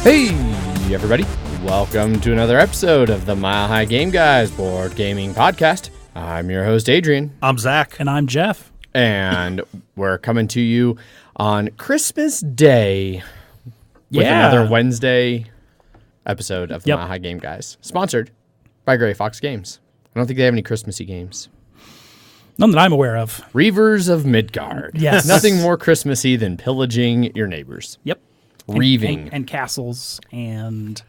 Hey, everybody. Welcome to another episode of the Mile High Game Guys board gaming podcast. I'm your host, Adrian. I'm Zach. And I'm Jeff. And we're coming to you on Christmas Day with another Wednesday episode of the Mile High Game Guys, sponsored by Gray Fox Games. I don't think they have any Christmassy games. None that I'm aware of. Reavers of Midgard. Yes. Nothing more Christmassy than pillaging your neighbors. Yep. Reaving. And castles and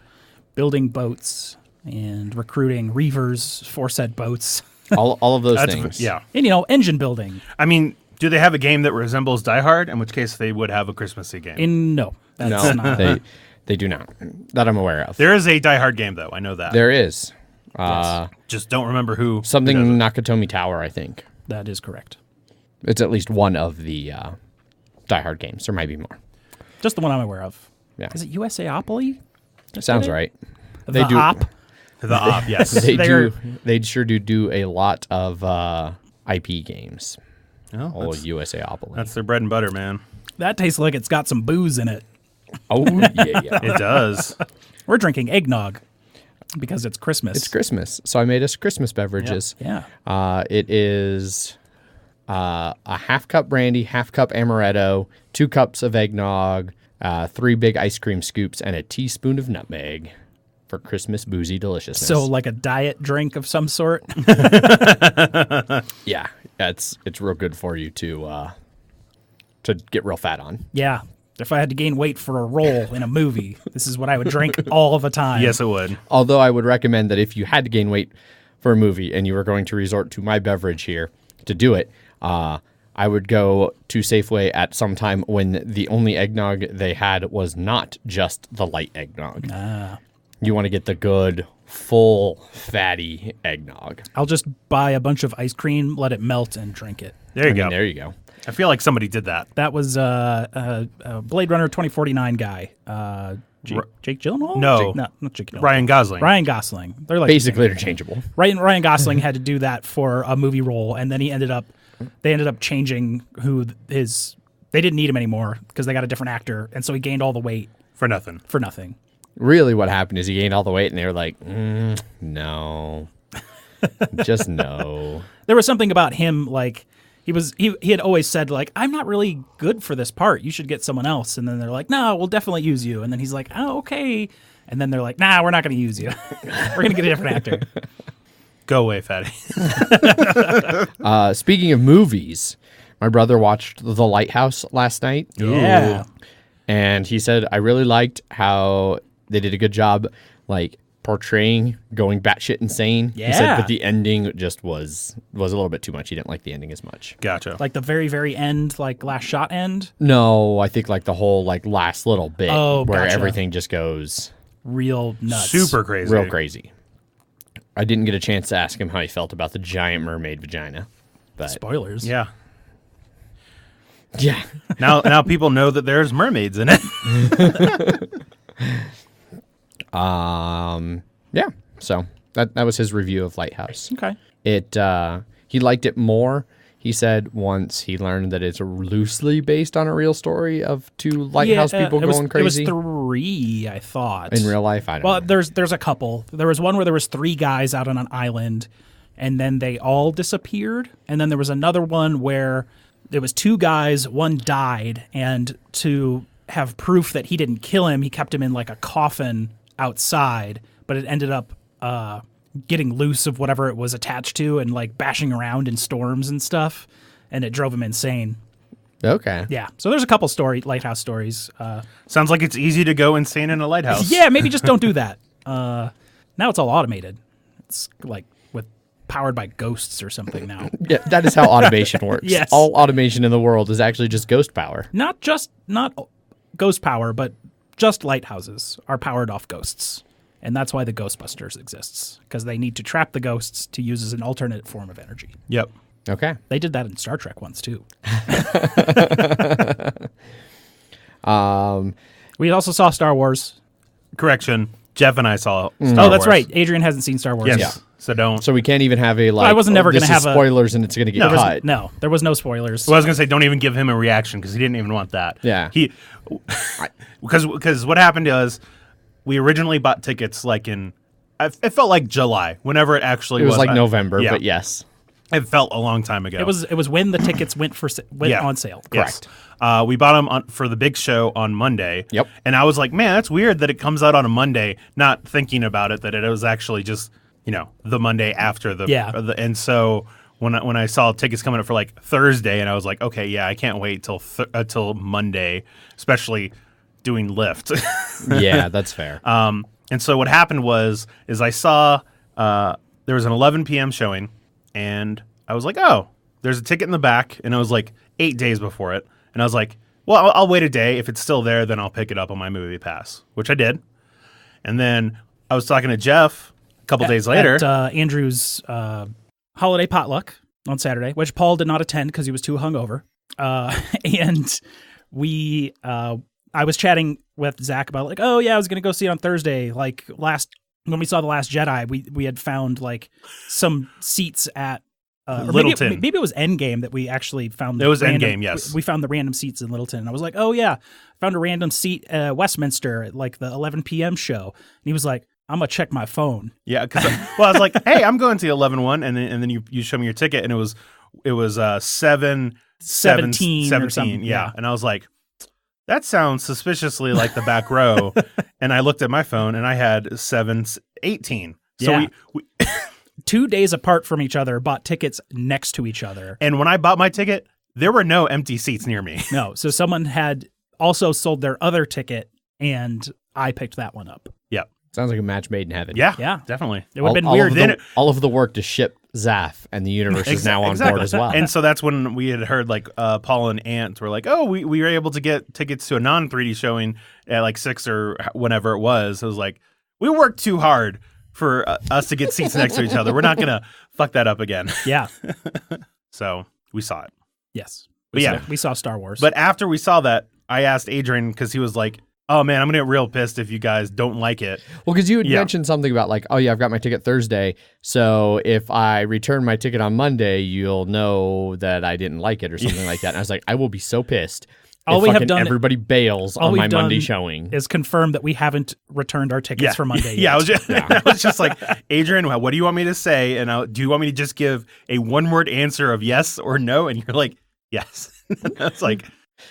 building boats and recruiting Reavers for said boats. All of those things. Yeah. And, engine building. I mean, do they have a game that resembles Die Hard? In which case they would have a Christmassy game. No. No, Not. they do not. That I'm aware of. There is a Die Hard game, though. I know that. There is. Just don't remember who. Something who does it. Nakatomi Tower, I think. That is correct. It's at least one of the Die Hard games. There might be more. Just the one I'm aware of. Yeah. Is it USAopoly? Sounds right. They do. Op? The Op, yes. They sure do a lot of IP games. Oh, USAopoly. that's their bread and butter, man. That tastes like it's got some booze in it. Oh, yeah. It does. We're drinking eggnog because it's Christmas. It's Christmas, so I made us Christmas beverages. Yeah. It is a half cup brandy, half cup amaretto, 2 cups of eggnog, 3 big ice cream scoops, and a teaspoon of nutmeg for Christmas boozy deliciousness. So like a diet drink of some sort? Yeah, it's real good for you to get real fat on. Yeah. If I had to gain weight for a role in a movie, this is what I would drink all the time. Yes, it would. Although I would recommend that if you had to gain weight for a movie and you were going to resort to my beverage here to do it, I would go to Safeway at some time when the only eggnog they had was not just the light eggnog. You want to get the good, full, fatty eggnog. I'll just buy a bunch of ice cream, let it melt, and drink it. There you go. There you go. I feel like somebody did that. That was Blade Runner 2049 guy. Jake Gyllenhaal? No. Not Jake Gyllenhaal. Ryan Gosling. Ryan Gosling. They're like Basically interchangeable. Ryan Gosling had to do that for a movie role, and then they ended up changing who his. They didn't need him anymore because they got a different actor, and so he gained all the weight For nothing. for nothing. Really what happened is he gained all the weight and they were like, no. Just no. There was something about him, like he had always said, like, I'm not really good for this part. You should get someone else. And then they're like, no, we'll definitely use you. And then he's like, oh, okay. And then they're like, nah, we're not going to use you. We're going to get a different actor. Go away, fatty. Speaking of movies, my brother watched The Lighthouse last night. Yeah. And he said, I really liked how they did a good job, like, portraying going batshit insane. Yeah. He said, but the ending just was a little bit too much. He didn't like the ending as much. Gotcha. Like the very, very end, like last shot end? No, I think like the whole like last little bit where gotcha. Everything just goes Real nuts. Super crazy. real crazy. I didn't get a chance to ask him how he felt about the giant mermaid vagina. But Spoilers. Yeah. yeah. Now people know that there's mermaids in it. Yeah. So that was his review of Lighthouse. Okay. He liked it more. He said once he learned that it's loosely based on a real story of 2 lighthouse people going crazy. It was 3, I thought. In real life, I don't know. Well, there's a couple. There was one where there was 3 guys out on an island, and then they all disappeared. And then there was another one where there was 2 guys, one died, and to have proof that he didn't kill him, he kept him in like a coffin outside, but it ended up getting loose of whatever it was attached to and like bashing around in storms and stuff, and it drove him insane. Okay. Yeah. So there's a couple lighthouse stories. Sounds like it's easy to go insane in a lighthouse. Yeah, maybe just don't do that. Now it's all automated. It's like powered by ghosts or something now. Yeah, that is how automation works. Yes. All automation in the world is actually just ghost power. Not ghost power, but just lighthouses are powered off ghosts. And that's why the Ghostbusters exists, because they need to trap the ghosts to use as an alternate form of energy. Yep. Okay. They did that in Star Trek once, too. We also saw Star Wars. Correction. Jeff and I saw Star Wars. Oh, that's right. Adrian hasn't seen Star Wars. Yes. Yeah. So don't. So we can't even have a like. I wasn't never this gonna is have spoilers and it's going to get cut. No, there was no spoilers. Well, I was gonna say don't even give him a reaction because he didn't even want that. Yeah. Because what happened was we originally bought tickets like it felt like July, whenever it actually was. It was like November, yeah. but yes. It felt a long time ago. It was when the tickets went on sale. Yes. We bought them for the big show on Monday. Yep. And I was like, man, that's weird that it comes out on a Monday, not thinking about it, that it was actually just, the Monday after the. Yeah. And so when I saw tickets coming up for like Thursday, and I was like, okay, yeah, I can't wait till Monday, especially doing Lyft. Yeah, that's fair. And so what happened is I saw there was an 11 p.m. showing, and I was like, oh, there's a ticket in the back, and it was like 8 days before it. And I was like, well, I'll wait a day. If it's still there, then I'll pick it up on my Movie Pass, which I did. And then I was talking to Jeff a couple days later. At Andrew's holiday potluck on Saturday, which Paul did not attend because he was too hungover. And I was chatting with Zach about like, oh yeah, I was going to go see it on Thursday. Like when we saw The Last Jedi, we had found like some seats at Littleton. Maybe it was Endgame that we actually found. It was Endgame, yes. We found the random seats in Littleton. And I was like, oh yeah, found a random seat at Westminster at like the 11 p.m. show. And he was like, I'm going to check my phone. Yeah, because I was like, hey, I'm going to the 11-1, and then you show me your ticket, and it was 17 or something. Yeah. And I was like, that sounds suspiciously like the back row. And I looked at my phone, and I had 7:18. So Yeah. we 2 days apart from each other, bought tickets next to each other. and when I bought my ticket, there were no empty seats near me. No, so someone had also sold their other ticket, and I picked that one up. Yeah. Sounds like a match made in heaven. Yeah. Definitely. It would have been weird. All of the work to ship Zaf and the universe is now on board as well. And so that's when we had heard like Paul and Ant were like, oh, we were able to get tickets to a non-3D showing at like 6 or whenever it was. It was like, we worked too hard for us to get seats next to each other. We're not going to fuck that up again. Yeah. So we saw it. Yes. But We saw Star Wars. But after we saw that, I asked Adrian because he was like, oh man, I'm going to get real pissed if you guys don't like it. Well, because you had mentioned something about like, oh yeah, I've got my ticket Thursday, so if I return my ticket on Monday, you'll know that I didn't like it or something like that. And I was like, I will be so pissed. All we have done, everybody bails on my Monday showing. Is confirm that we haven't returned our tickets for Monday. Yeah, yet. I was just like, Adrian, what do you want me to say? And do you want me to just give a one-word answer of yes or no? And you're like, yes. That's like,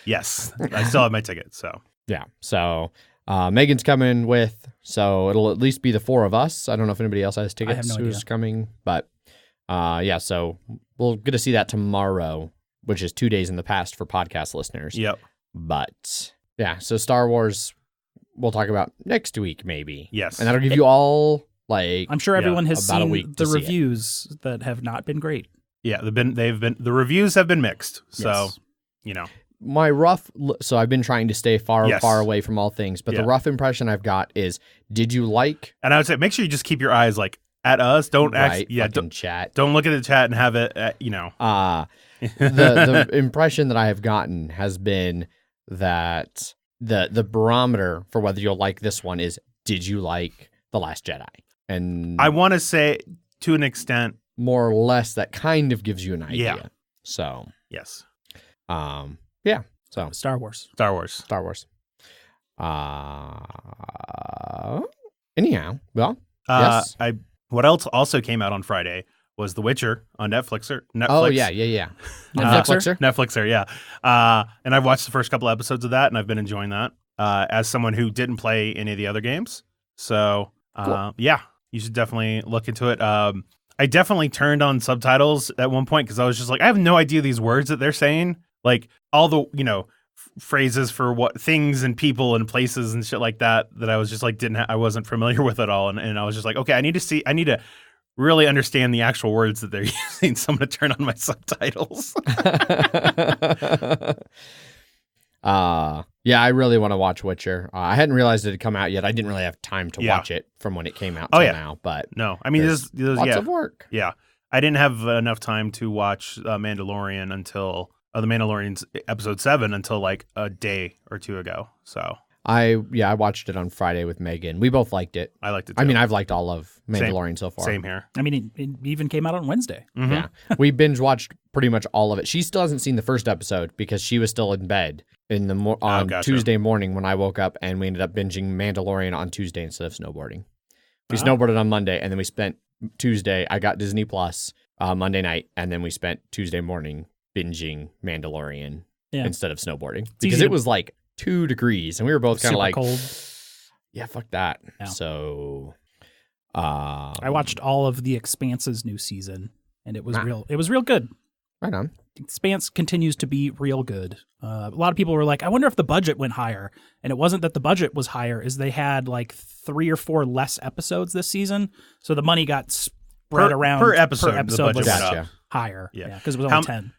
yes. I still have my ticket. So yeah. So Megan's coming with, so it'll at least be the four of us. I don't know if anybody else has tickets. I have no who's idea. coming, but yeah. So we'll get to see that tomorrow, which is 2 days in the past for podcast listeners. Yep. But yeah, so Star Wars we'll talk about next week maybe. Yes. And that'll give you all like I'm sure everyone has about a seen week the to see it. reviews that have not been great. Yeah, the reviews have been mixed. So, Yes. My rough, so I've been trying to stay far away from all things, but the Yeah. rough impression I've got is, did you like? And I would say make sure you just keep your eyes like at us. Don't fucking chat. Don't look at the chat and have it. The impression that I have gotten has been that the barometer for whether you'll like this one is, did you like The Last Jedi? And I want to say to an extent, more or less, that kind of gives you an idea. Yeah. So yes. Yeah. So Star Wars. Star Wars. Star Wars. Anyhow, well, yes. What else also came out on Friday was The Witcher on Netflix. Oh yeah. Netflixer? Netflixer, yeah. And I've watched the first couple episodes of that, and I've been enjoying that. As someone who didn't play any of the other games, so Cool. yeah, you should definitely look into it. I definitely turned on subtitles at one point because I was just like, I have no idea these words that they're saying. Like all the, phrases for what things and people and places and shit like that I was just like, I wasn't familiar with at all. And I was just like, okay, I need to really understand the actual words that they're using. So I'm going to turn on my subtitles. Yeah, I really want to watch Witcher. I hadn't realized it had come out yet. I didn't really have time to watch it from when it came out to now, but no, I mean, there's lots of work. Yeah. I didn't have enough time to watch Mandalorian until the Mandalorian's episode 7 until like a day or two ago. So I watched it on Friday with Megan. We both liked it. I liked it too. I mean, I've liked all of Mandalorian so far. Same here. I mean, it even came out on Wednesday. Mm-hmm. Yeah. We binge watched pretty much all of it. She still hasn't seen the first episode because she was still in bed on gotcha. Tuesday morning when I woke up, and we ended up binging Mandalorian on Tuesday instead of snowboarding. We snowboarded on Monday, and then we spent Tuesday. I got Disney Plus Monday night, and then we spent Tuesday morning binging Mandalorian instead of snowboarding because it was like 2 degrees, and we were both kind of like, cold. Yeah, fuck that. Yeah. So, I watched all of The Expanse's new season, and it was real good. Right on. Expanse continues to be real good. A lot of people were like, I wonder if the budget went higher. And it wasn't that the budget was higher, is they had like 3 or 4 less episodes this season. So the money got spread around. Per episode, the budget was went up. higher. Yeah. Because it was only 10.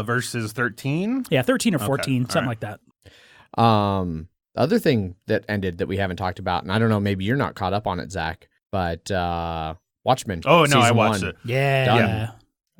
Versus 13? Yeah, 13 or 14, Okay. something like that. The other thing that ended that we haven't talked about, and I don't know, maybe you're not caught up on it, Zach, but Watchmen. Oh, no, I season watched 1, it. Yeah. Done.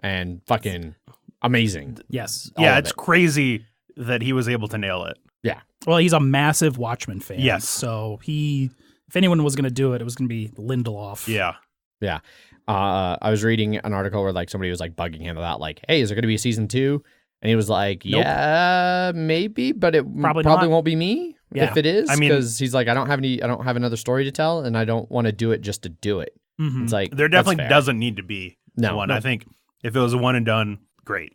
And fucking amazing. Yes. Yeah, it's crazy that he was able to nail it. Yeah. Well, he's a massive Watchmen fan. Yes. So if anyone was going to do it, it was going to be Lindelof. Yeah. Yeah. I was reading an article where like somebody was like bugging him about like, hey, is there going to be a season 2? And he was like, Nope. yeah, maybe, but it Probably probably not. won't be me Yeah. if it is. I mean- because he's like, I don't have another story to tell, and I don't want to do it just to do it. Mhm. It's like There that's definitely fair. doesn't need to be No. one. No. I think if it was a one and done, great.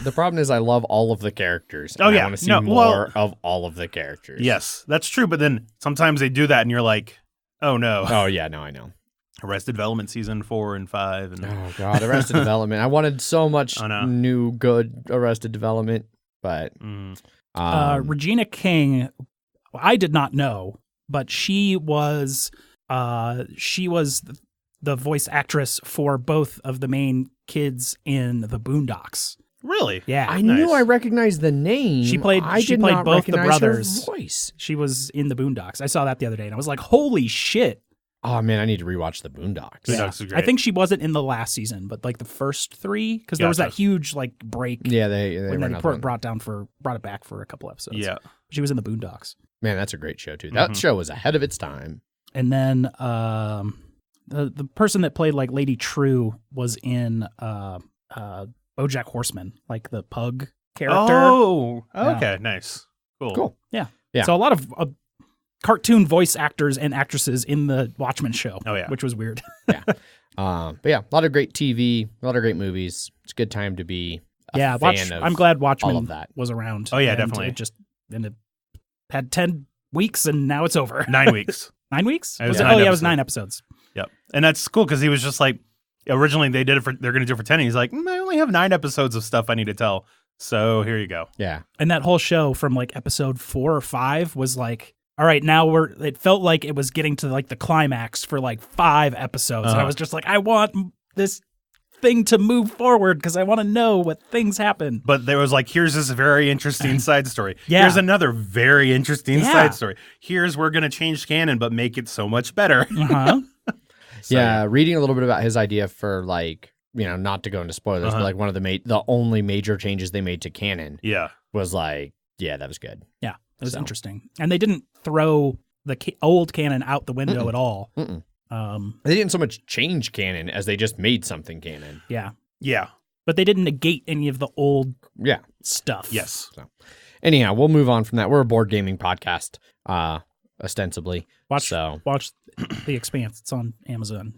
The problem is I love all of the characters. And Oh, yeah. I want to see No, more of all of the characters. Yes, that's true. But then sometimes they do that and you're like, oh no. Oh yeah, no, I know. Arrested Development season 4 and 5. And Oh god, Arrested Development. I wanted so much I know. new good Arrested Development, but Regina King, I did not know, but she was the voice actress for both of the main kids in the Boondocks. Really? Yeah, I Nice. knew I recognized the name. She played I did not both the recognize her brothers. voice. she was in the Boondocks. I saw that the other day, and I was like, "Holy shit!" Oh man, I need to rewatch the Boondocks. Boondocks is great. I think she wasn't in the last season, but like the first 3, because there was that Gotcha. huge like break. Yeah, they when were they another one. brought it back for a couple episodes. Yeah. She was in the Boondocks. Man, that's a great show too. That show was ahead of its time. And then the person that played like Lady True was in BoJack Horseman, like the pug character. Oh, Yeah. okay. Nice. Cool. Yeah. So a lot of cartoon voice actors and actresses in the Watchmen show. Oh, yeah. Which was weird. But yeah, a lot of great TV, a lot of great movies. It's a good time to be a fan of I'm glad Watchmen all of that. was around. Oh, yeah, and definitely. It just had 10 weeks and now it's over. 9 weeks. 9 weeks? It was Was it? 9 Oh, yeah, it was episodes. 9 episodes. Yep. And that's cool because he was just like, originally they're going to do it for 10. And he's like, I only have 9 episodes of stuff I need to tell. So here you go. Yeah. And that whole show from like episode 4 or 5 was like, all right, now it felt like it was getting to like the climax for like 5 episodes. And I was just like, I want this thing to move forward because I want to know what things happen. But there was like, here's this very interesting side story. Yeah. Here's another very interesting Yeah. side story. Here's we're going to change canon, but make it so much better. Uh-huh. So, Yeah, reading a little bit about his idea for like, not to go into spoilers, but like one of the only major changes they made to canon Yeah. was like, yeah, that was good. Yeah, it was So. interesting. And they didn't throw the old canon out the window at all. Mm-mm. Um, They didn't so much change canon as they just made something canon. yeah. Yeah. But they didn't negate any of the old Yeah. stuff. Yes. So, anyhow, we'll move on from that. We're a board gaming podcast, ostensibly. Watch So The Expanse. It's on Amazon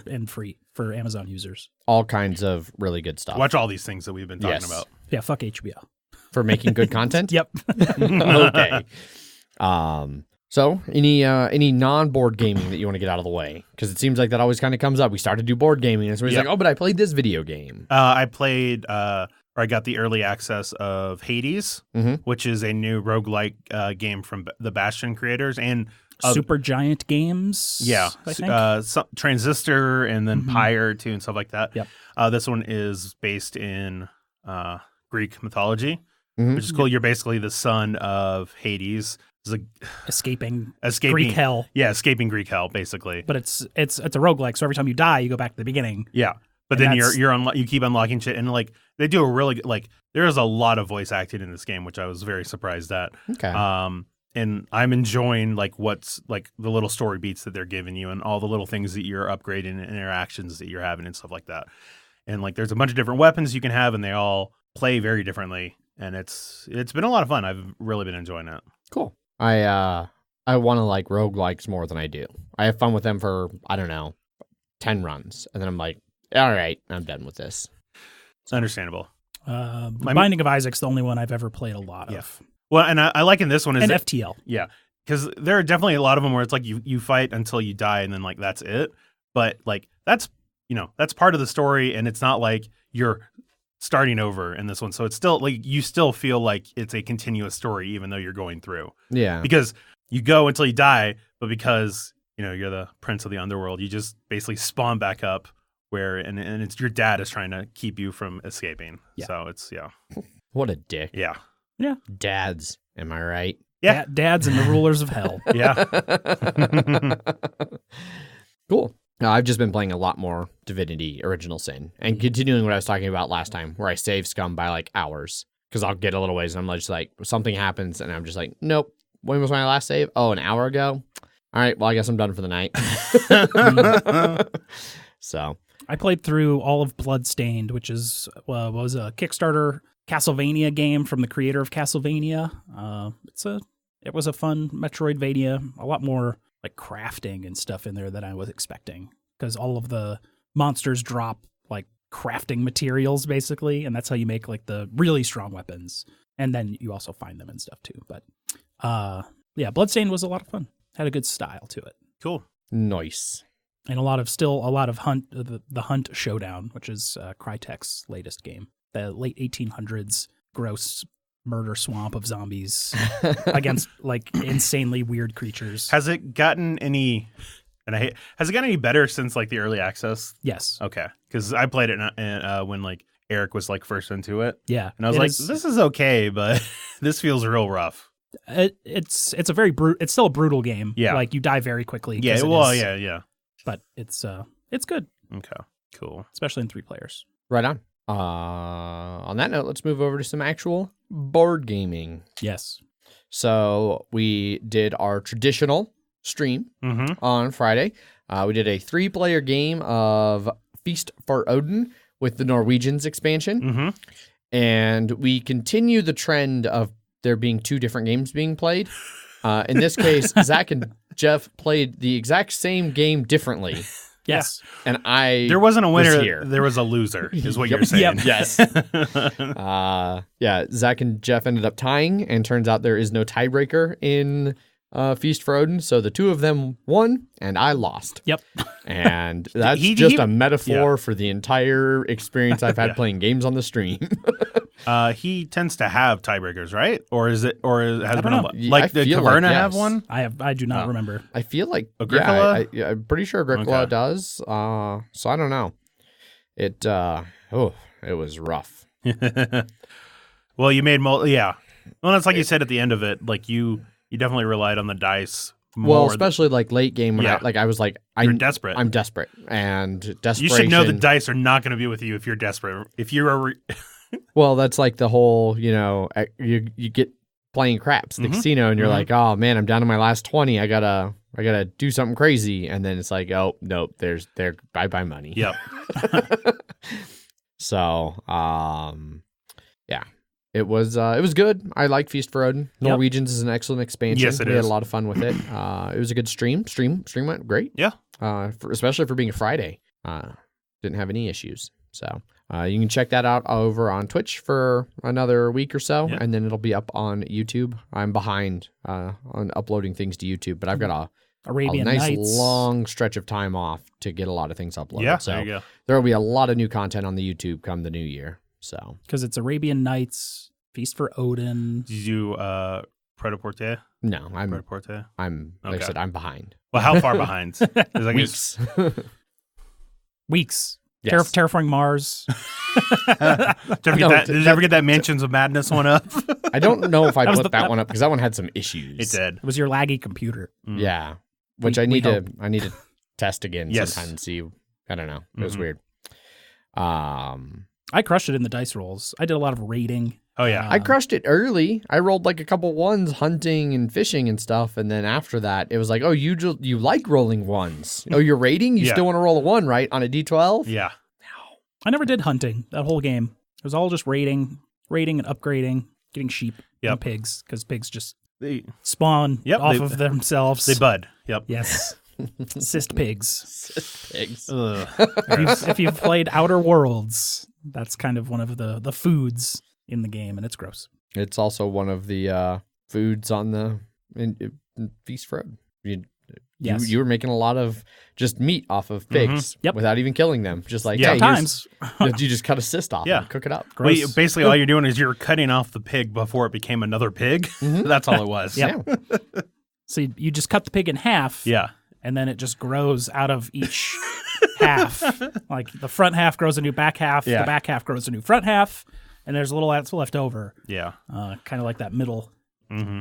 and free for Amazon users. all kinds of really good stuff Watch all these things that we've been talking Yes. about. Yeah, fuck HBO. for making good content. Yep. Okay. So any non-board gaming that you want to get out of the way? Because it seems like that always kind of comes up. We started to do board gaming, and somebody's Yep. like, "Oh, but I played this video game." I played, or I got the early access of Hades, Mhm. which is a new roguelike game from the Bastion creators. And Super Giant Games. yeah, I think. Transistor and then Mhm. Pyre too and stuff like that. Yep. This one is based in Greek mythology, Mhm. which is cool. You're basically the son of Hades. It's Escaping escaping Greek hell. Yeah, escaping Greek hell, basically. But it's a roguelike, so every time you die, you go back to the beginning. Yeah. But And then that's- you keep unlocking shit, and like they do a really good, like there is a lot of voice acting in this game, which I was very surprised at. Okay. And I'm enjoying like what's like the little story beats that they're giving you, and all the little things that you're upgrading and interactions that you're having and stuff like that. And like there's a bunch of different weapons you can have, and they all play very differently. and it's been a lot of fun. I've really been enjoying it. Cool. I want to like roguelikes more than I do. I have fun with them for, I don't know, 10 runs. And then I'm like, all right, I'm done with this. It's understandable. Binding of Isaac's the only one I've ever played a lot of. Well, and I like in this one is And that, FTL. yeah, because there are definitely a lot of them where it's like you fight until you die and then like that's it. But like that's part of the story, and it's not like you're starting over in this one. So it's still like you still feel like it's a continuous story even though you're going through. Yeah. Because you go until you die, but because you're the prince of the underworld, you just basically spawn back up where and it's your dad is trying to keep you from escaping. Yeah. So it's What a dick. yeah. Dads, am I right? Yeah. Dads and the rulers of hell. Yeah. Cool. I've just been playing a lot more Divinity Original Sin and continuing what I was talking about last time where I save scum by like hours because I'll get a little ways and I'm just like, something happens and I'm just like, nope. When was my last save? Oh, an hour ago? All right, well, I guess I'm done for the night. So I played through all of Bloodstained, which is was a Kickstarter Castlevania game from the creator of Castlevania. It was a fun Metroidvania, a lot more like crafting and stuff in there than I was expecting because all of the monsters drop like crafting materials basically, and that's how you make like the really strong weapons, and then you also find them and stuff too. But yeah, Bloodstained was a lot of fun. Had a good style to it. Cool. nice. And a lot of Hunt, the Hunt Showdown, which is Crytek's latest game. The late 1800s gross murder swamp of zombies against like insanely weird creatures. Has it gotten any? Has it gotten any better since like the early access? Yes. Okay, because I played it when like Eric was like first into it. Yeah. And I was like, this is okay, but this feels real rough. It's a very it's still a brutal game. Yeah. Like you die very quickly. Yeah. Well, yeah. But it's good, Okay. Cool. especially in 3 players. Right on. On that note, let's move over to some actual board gaming. Yes. So we did our traditional stream on Friday. We did a 3-player game of Feast for Odin with the Norwegians expansion. And we continue the trend of there being 2 different games being played. In this case, Zach and Jeff played the exact same game differently. Yes. And There wasn't a winner. here. There was a loser, is what you're saying. Yes. Yeah, Zach and Jeff ended up tying, and turns out there is no tiebreaker in Feast for Odin. So the 2 of them won, and I lost. Yep. And that's He- just he- a metaphor for the entire experience I've had Yeah. playing games on the stream. He tends to have tiebreakers, right? Or has it don't been know. I like the feel like Caverna have yes. one? I do not remember. I feel like Agricola? Yeah, I'm pretty sure Agricola Okay. does. So I don't know. It was rough. Well, you made yeah. Well, it's like you said at the end of it. Like you definitely relied on the dice more. Well, especially like late game when Yeah. I was like, You're desperate. I'm desperate, and desperation. You should know the dice are not going to be with you if you're desperate. If you're Well, that's like the whole, you get playing craps at the casino, and you're like, oh man, I'm down to my last 20. I gotta do something crazy, and then it's like, oh nope, there's bye money. Yep. So, yeah, it was good. I like Feast for Odin. Norwegians is an excellent expansion. Yes, it we had is. a lot of fun with it. It was a good stream. Stream went great. Yeah. Especially for being a Friday. Didn't have any issues. So you can check that out over on Twitch for another week or so, Yeah. and then it'll be up on YouTube. I'm behind on uploading things to YouTube, but I've got a Arabian nice Nights. long stretch of time off to get a lot of things uploaded. Yeah. So there you go. there will be a lot of new content on the YouTube come the new year. So Because it's Arabian Nights, Feast for Odin. Did you Pret-a-Porter? no, Pret-a-Porter? I'm like I Okay. said, I'm behind. Well, how far behind? 'Cause I guess- Weeks. Weeks. Yes. Terraforming Mars. Did you ever get that Mansions of Madness one up? I don't know if I was put that one up because that one had some issues. It did. It was your laggy computer. Yeah, which We- I need we to test again Yes. sometime and see. I don't know. It was Mhm. weird. I crushed it in the dice rolls. I did a lot of raiding. Oh yeah. I crushed it early. I rolled like a couple ones hunting and fishing and stuff, and then after that, it was like, oh, you like rolling ones. Oh, you're raiding. You Yeah. still want to roll a 1, right, on a D12? Yeah. I never did hunting that whole game. It was all just raiding. raiding and upgrading, getting sheep Yep. and pigs, because pigs just They spawn Yep, off they- of themselves. they bud. Yep. Yes. Cyst pigs. Pigs. Ugh. If you've played Outer Worlds, that's kind of one of the foods in the game, and it's gross. It's also one of the foods on the in Feast Road. Yes. You were making a lot of just meat off of pigs Yep. without even killing them. Just like, Yeah. hey, Sometimes. you just cut a cyst off Yeah. and cook it up. Gross. Well, basically, all you're doing is you're cutting off the pig before it became another pig. That's all it was. Yep. So you just cut the pig in half. Yeah. And then it just grows out of each half. Like the front half grows a new back half. Yeah. The back half grows a new front half. And there's a little that's left over. Yeah. Kind of like that middle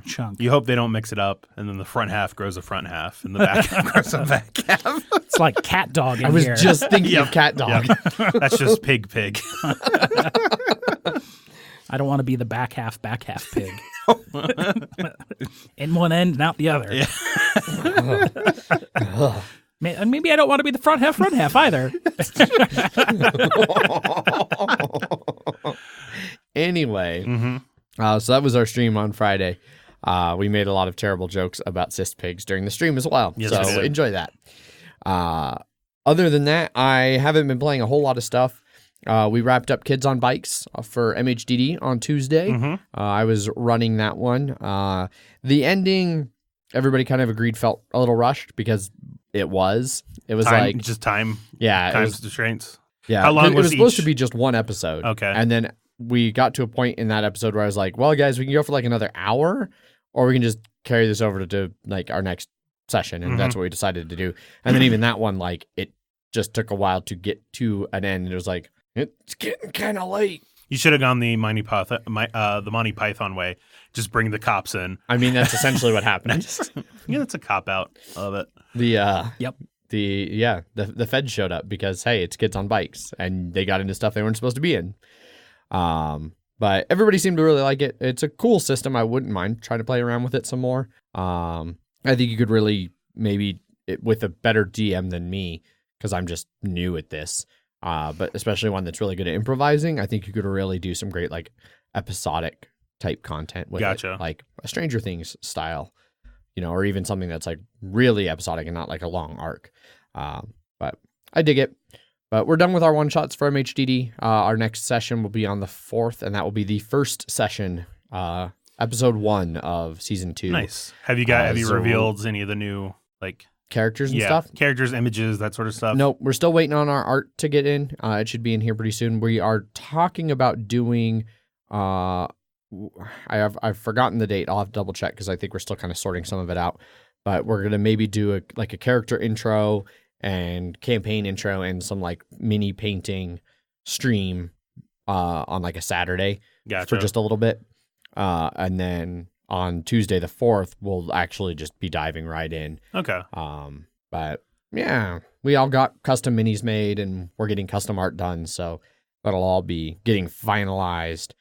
chunk. You hope they don't mix it up, and then the front half grows a front half, and the back half grows a back half. It's like cat dog in I was here. just thinking of cat dog. That's just pig. I don't want to be the back half pig. In one end and out the other. Yeah. And maybe I don't want to be the front half either. Anyway, so that was our stream on Friday. We made a lot of terrible jokes about cyst pigs during the stream as well. Yes, so we did. enjoy that. Other than that, I haven't been playing a whole lot of stuff. We wrapped up Kids on Bikes for MHGD on Tuesday. I was running that one. The ending, everybody kind of agreed, felt a little rushed because it was. It was like, just time. yeah, it Time was, constraints. yeah. How long it was was supposed to each? be just one episode. Okay. And then we got to a point in that episode where I was like, well, guys, we can go for like another hour, or we can just carry this over to like our next session. And that's what we decided to do. And then even that one, like, it just took a while to get to an end. It was like, it's getting kind of late. You should have gone the Monty Python way. Just bring the cops in. I mean, that's essentially what happened. Yeah, that's a cop out of it. Yep. The feds showed up because, hey, it's Kids on Bikes, and they got into stuff they weren't supposed to be in. But everybody seemed to really like it. It's a cool system. I wouldn't mind trying to play around with it some more. I think you could really maybe with a better DM than me, because I'm just new at this. But especially one that's really good at improvising, I think you could really do some great like episodic type content with Gotcha. it, like a Stranger Things style, or even something that's like really episodic and not like a long arc. But I dig it. But we're done with our one shots for MHDD. Our next session will be on the 4th, and that will be the first session, episode 1 of season 2. Nice. Have you so- revealed any of the new Characters and stuff. characters, images, that sort of stuff? Nope, we're still waiting on our art to get in. It should be in here pretty soon. We are talking about doing. I've forgotten the date. I'll have to double check because I think we're still kind of sorting some of it out. But we're gonna maybe do a character intro and campaign intro and some like mini painting stream on like a Saturday Gotcha. for just a little bit, and then on Tuesday the 4th we'll actually just be diving right in. Okay. But yeah, we all got custom minis made and we're getting custom art done. So that'll all be getting finalized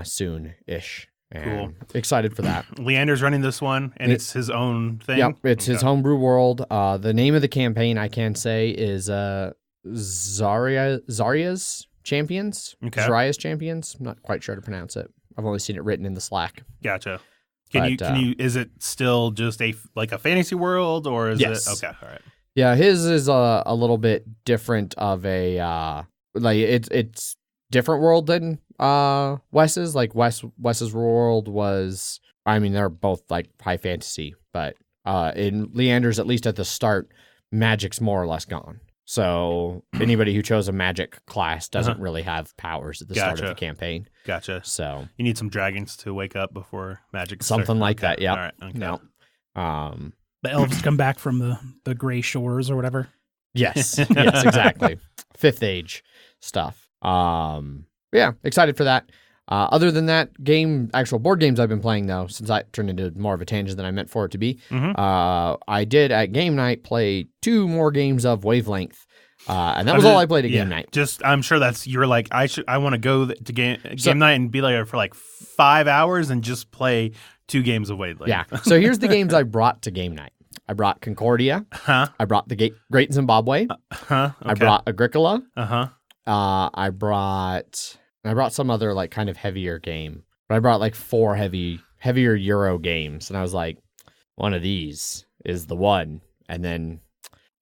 soon-ish. And excited for that. Leander's running this one, and it's his own thing? Yep, it's his homebrew world. The name of the campaign, I can say, is Zarya's Champions. Okay. Zarya's Champions. I'm not quite sure how to pronounce it. I've only seen it written in the Slack. Gotcha. Can you is it still just a fantasy world, or is Yes. it okay, all right. Yeah, his is a little bit different of a it's different world than Wes's. Like Wes's world was, I mean, they're both like high fantasy, but in Leander's, at least at the start, magic's more or less gone. So anybody who chose a magic class doesn't really have powers at the start of Gotcha. the campaign. Gotcha. So You need some dragons to wake up before magic something starts. like Okay, that. Yeah. All right. Okay. No. The elves come back from the gray shores or whatever. Yes. Yes. Exactly. Fifth Age stuff. Yeah. Excited for that. Other than that, actual board games I've been playing though, since I turned into more of a tangent than I meant for it to be. I did at game night play 2 more games of Wavelength, and that was all I played at game night. Just, I'm sure you're like, I want to go to game night and be there for like 5 hours and just play 2 games of Wavelength. Yeah. So here's the games I brought to game night. I brought Concordia. Huh? I brought the Great Zimbabwe. Huh? Okay. I brought Agricola. Uh-huh. I brought and I brought some other like kind of heavier game. But I brought like 4 heavier Euro games, and I was like, one of these is the one. And then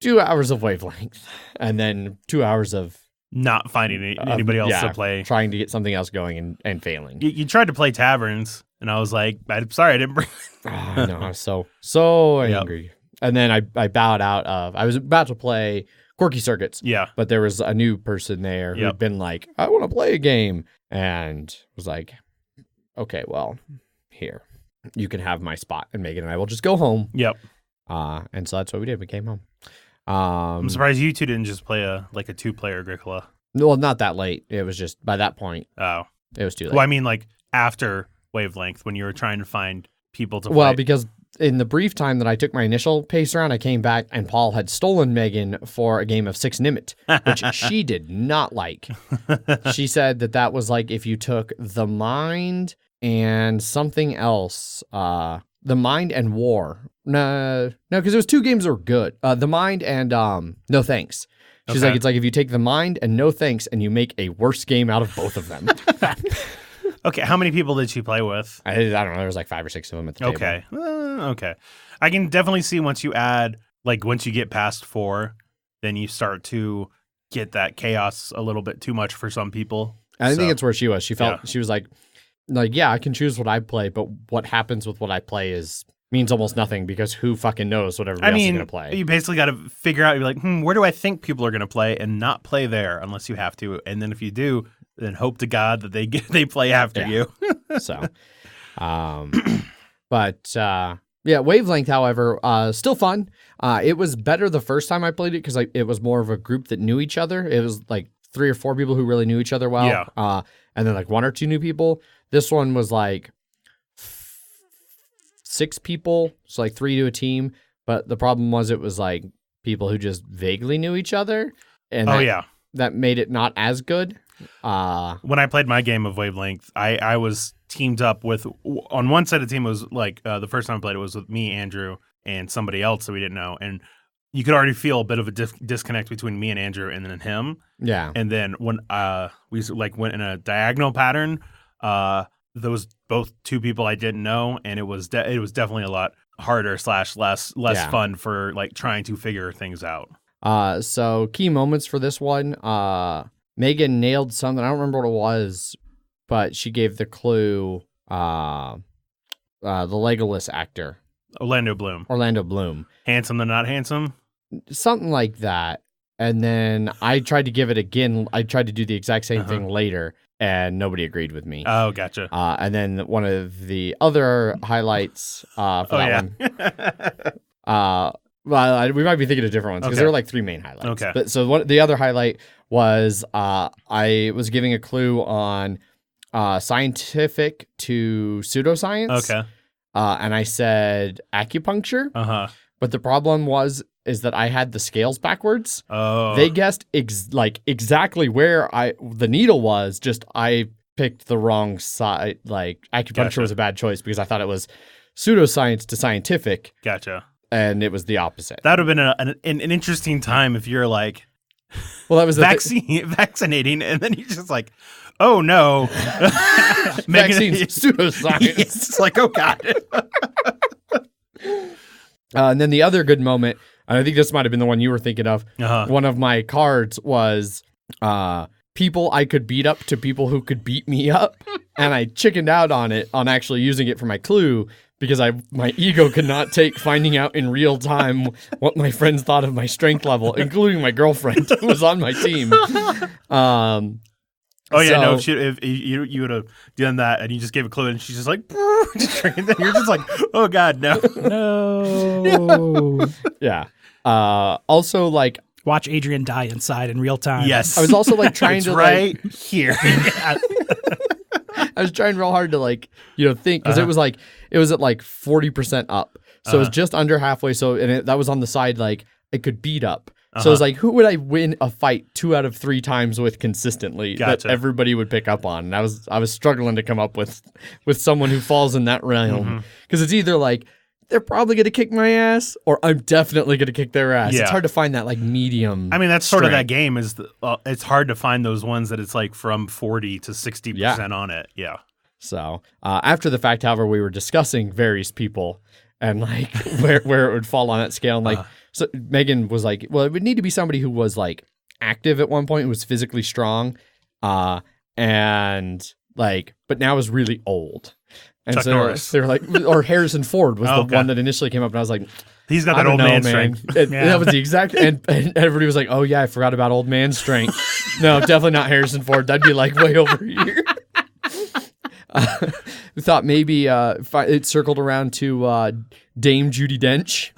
2 hours of Wavelength, and then 2 hours of not finding anybody else to play. Trying to get something else going and failing. You tried to play Taverns, and I was like, I'm sorry, I didn't bring I know, I was so angry. And then I bowed out of, I was about to play Quirky Circuits. Yeah. But there was a new person there who'd been like, I want to play a game. And was like, okay, well, here. You can have my spot. And Megan and I will just go home. Yep. And so that's what we did. We came home. I'm surprised you two didn't just play a 2-player Agricola. Well, not that late. It was just, by that point, it was too late. Well, I mean, like, after Wavelength, when you were trying to find people to play. Well, because in the brief time that I took my initial pace around, I came back and Paul had stolen Megan for a game of 6 Nimit, which she did not like. She said that was like if you took the mind and something else, the mind and war. No, because it was 2 games that were good. The mind and no thanks. She's like, it's like if you take the mind and no thanks and you make a worse game out of both of them. Okay, how many people did she play with? I don't know. There was like 5 or 6 of them at the table. Okay. I can definitely see once you get past 4, then you start to get that chaos a little bit too much for some people. I think it's where she was. She felt, she was like, yeah, I can choose what I play, but what happens with what I play means almost nothing because who fucking knows what everybody else is going to play. You basically got to figure out, you're like, where do I think people are going to play and not play there unless you have to. And then if you do, then hope to God that they play after you. So, but Wavelength, however, still fun. It was better the first time I played it because it was more of a group that knew each other. It was like 3 or 4 people who really knew each other well. Yeah. And then like 1 or 2 new people. This one was like 6 people, so like 3 to a team. But the problem was it was like people who just vaguely knew each other. And that made it not as good. When I played my game of Wavelength, I was teamed up with, on one side of the team was like, the first time I played it was with me, Andrew, and somebody else that we didn't know. And you could already feel a bit of a disconnect between me and Andrew and then him. Yeah. And then when we like went in a diagonal pattern, those both 2 people I didn't know, and it was definitely a lot harder / less fun for like trying to figure things out. So key moments for this one, Megan nailed something. I don't remember what it was, but she gave the clue, the Legolas actor. Orlando Bloom. Handsome than not handsome? Something like that. And then I tried to give it again. I tried to do the exact same thing later, and nobody agreed with me. Oh, gotcha. And then one of the other highlights for that one. Well, we might be thinking of different ones because there were like 3 main highlights. Okay. But so the other highlight was I was giving a clue on scientific to pseudoscience. Okay. And I said acupuncture. But the problem is that I had the scales backwards. Oh. They guessed exactly where the needle was. Just I picked the wrong side. Like acupuncture was a bad choice because I thought it was pseudoscience to scientific. Gotcha. And it was the opposite. That would have been an interesting time if you're like, well, that was vaccinating, and then you're just like, oh no, vaccines pseudoscience. It's like, oh god. And then the other good moment, and I think this might have been the one you were thinking of. One of my cards was people I could beat up to people who could beat me up, and I chickened out on actually using it for my clue. Because my ego could not take finding out in real time what my friends thought of my strength level, including my girlfriend who was on my team. If you would have done that and you just gave a clue and she's just like, and then you're just like, oh god, no. Yeah. Also, like, watch Adrian die inside in real time. Yes. I was also like trying it's to right here. I was trying real hard to think because it was at like 40% up. So it was just under halfway. So, that was on the side, like it could beat up. So it was like, who would I win a fight 2 out of 3 times with consistently that everybody would pick up on? And I was struggling to come up with someone who falls in that realm because it's either like they're probably going to kick my ass, or I'm definitely going to kick their ass. Yeah. It's hard to find that like medium. I mean, that's sort of that strength. game is it's hard to find those ones that it's like from 40 to 60% on it. Yeah. So after the fact, however, we were discussing various people and like where it would fall on that scale. And like, so Megan was like, well, it would need to be somebody who was like active at one point, who was physically strong, and like, but now is really old. And Chuck so Norris. they were like, or Harrison Ford was Oh, the one that initially came up, and I was like, He's got I that don't old know, man man. strength. That was the exact, and everybody was like, oh yeah, I forgot about old man strength. No, definitely not Harrison Ford. That'd be like way over here. We thought maybe it circled around to Dame Judi Dench.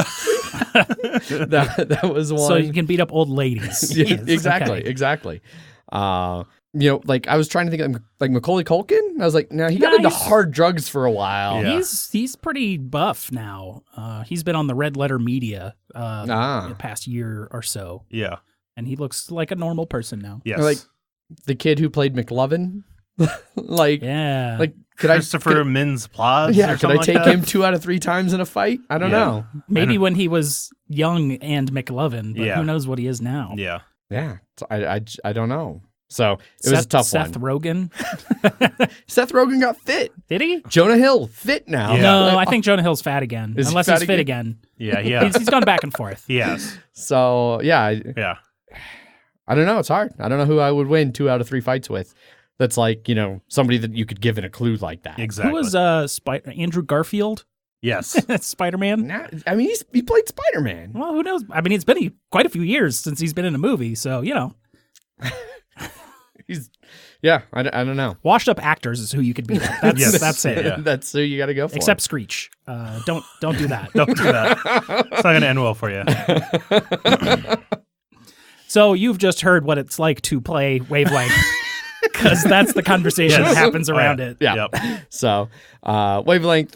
that was one. So you can beat up old ladies. Yeah, Yes, exactly, okay. exactly. You know, like I was trying to think of like Macaulay Culkin. I was like, no, he got into Nice. hard drugs for a while. Yeah. He's pretty buff now. He's been on the Red Letter Media the past year or so, Yeah. and he looks like a normal person now. Yes. Like the kid who played McLovin. like, Yeah. like Christopher Mintz-Plasse. Yeah, or could something I take like that? him 2 out of 3 times in a fight? I don't Yeah. know. Maybe when he was young and McLovin, but Yeah. who knows what he is now. Yeah. Yeah, so I don't know. So it was a tough Seth one. Rogen. Seth Rogen got fit. Did he? Jonah Hill fit now. Yeah. No, Like, I think Jonah Hill's fat again. Is he Unless fat he's fit again. Yeah. Yeah. He's gone back and forth. Yes. So yeah, Yeah. I don't know. It's hard. I don't know who I would win 2 out of 3 fights with. That's like, you know, somebody that you could give it a clue like that. Exactly. Who was Andrew Garfield? Yes. Spider-Man? Nah, I mean, he played Spider-Man. Well, who knows? I mean, it's been quite a few years since he's been in a movie, so, you know. I don't know. Washed up actors is who you could beat up. That's, Yes. that's it. Yeah. That's who you got to go for. Except Screech. Don't do that. Don't do that. It's not going to end well for you. So you've just heard what it's like to play Wavelength, because that's the conversation Yes. that happens around it. Yeah. Yep. So Wavelength,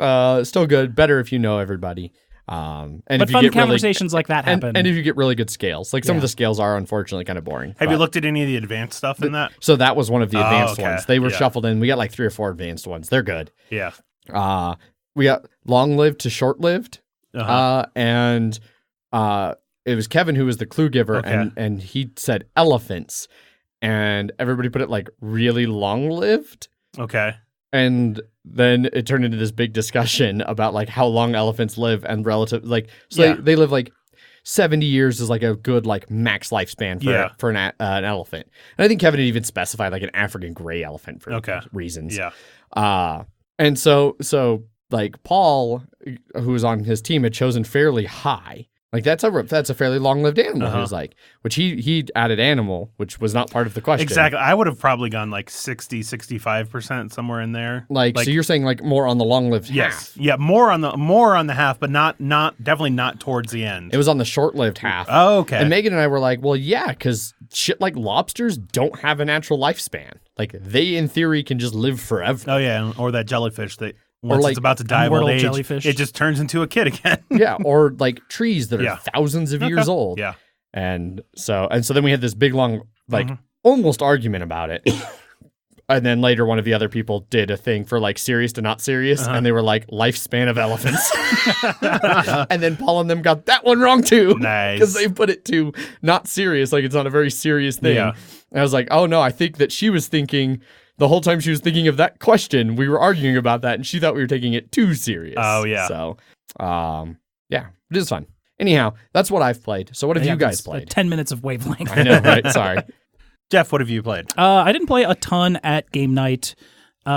still good. Better if you know everybody. And But if you fun get conversations like that happen. and if you get really good scales, like some of Yeah. the scales are unfortunately kind of boring. Have you but- looked at any of the advanced stuff in that? So that was one of the advanced okay. ones. They were Yeah. shuffled in. We got like 3 or 4 advanced ones. They're good. Yeah. We got long-lived to short-lived, Uh-huh. and it was Kevin who was the clue giver, Okay. and he said elephants, and everybody put it like really long-lived. Okay. And then it turned into this big discussion about like how long elephants live and relative, like, so Yeah. they live like 70 years is like a good like max lifespan for an elephant. And I think Kevin had even specified like an African gray elephant for reasons. Yeah. And so like Paul, who was on his team, had chosen fairly high. Like that's a fairly long-lived animal. He was like, which he added animal, which was not part of the question. Exactly. I would have probably gone like 60, 65% somewhere in there. Like so you're saying like more on the long-lived Yes. half. Yeah, more on the half, but not definitely not towards the end. It was on the short-lived half. Oh, okay. And Megan and I were like, well, yeah, because shit like lobsters don't have a natural lifespan. Like they, in theory, can just live forever. Oh yeah, or that jellyfish that once like it's about to die of old immortal age, jellyfish. it just turns into a kid again. Yeah, or like trees that are Yeah. thousands of years old. Yeah. And so then we had this big long like almost argument about it. And then later one of the other people did a thing for like serious to not serious, and they were like lifespan of elephants. And then Paul and them got that one wrong too. Nice. Because they put it to not serious, like it's not a very serious thing. Yeah. And I was like, oh no, I think that she was thinking the whole time she was thinking of that question, we were arguing about that, and she thought we were taking it too serious. Oh, yeah. So yeah, it is fun. Anyhow, that's what I've played. So what have you guys played? 10 minutes of Wavelength. I know, right? Sorry. Jeff, what have you played? I didn't play a ton at game night. When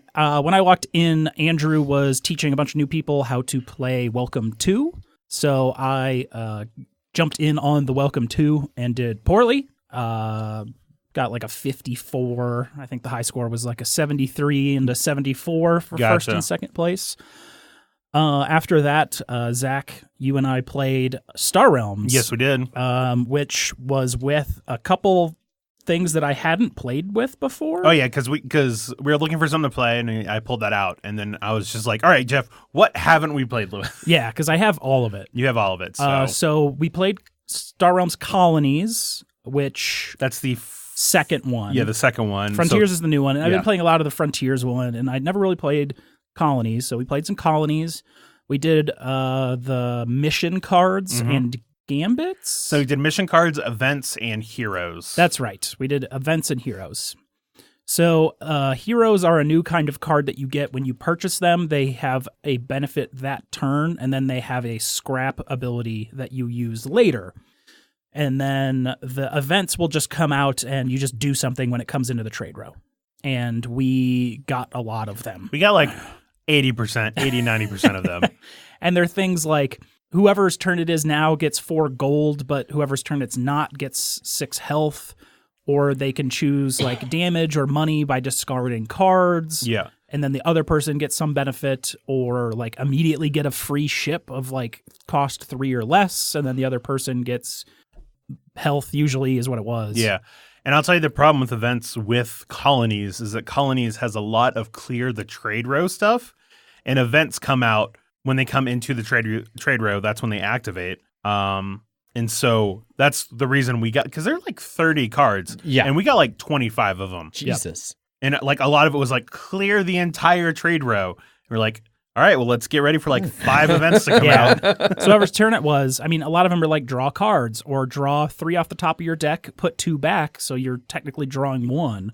I walked in, Andrew was teaching a bunch of new people how to play Welcome 2. So I jumped in on the Welcome 2 and did poorly. Got like a 54. I think the high score was like a 73 and a 74 for first and second place. After that, Zach, you and I played Star Realms. Yes, we did. Which was with a couple things that I hadn't played with before. Oh yeah, because we were looking for something to play, and I pulled that out, and then I was just like, "All right, Jeff, what haven't we played with?" Yeah, because I have all of it. You have all of it. So, So we played Star Realms Colonies, which that's the second one. Yeah, the second one. Frontiers is the new one. And I've yeah. been playing a lot of the Frontiers one, and I'd never really played Colonies, so we played some Colonies. We did the mission cards and gambits. So we did mission cards, events, and heroes. That's right. We did events and heroes. So heroes are a new kind of card that you get when you purchase them. They have a benefit that turn, and then they have a scrap ability that you use later. And then the events will just come out, and you just do something when it comes into the trade row. And we got a lot of them. We got like 80%, 90% of them. And they're things like whoever's turn it is now gets 4 gold, but whoever's turn it's not gets 6 health. Or they can choose like damage or money by discarding cards. Yeah. And then the other person gets some benefit, or like immediately get a free ship of like cost 3 or less. And then the other person gets health, usually is what it was. Yeah. And I'll tell you the problem with events with colonies is that colonies has a lot of clear the trade row stuff, and events come out when they come into the trade row. That's when they activate. And so that's the reason we got, because they're like 30 cards. Yeah. And we got like 25 of them. Jesus. And like a lot of it was like clear the entire trade row. We're like, all right, well, let's get ready for like 5 events to come out. So whoever's turn it was, I mean, a lot of them are like draw cards or draw 3 off the top of your deck, put 2 back. So you're technically drawing 1.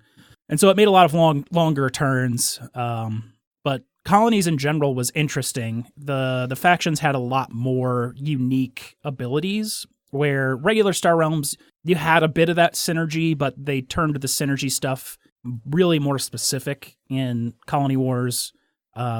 And so it made a lot of longer turns. But colonies in general was interesting. The factions had a lot more unique abilities, where regular Star Realms, you had a bit of that synergy, but they turned to the synergy stuff really more specific in Colony Wars,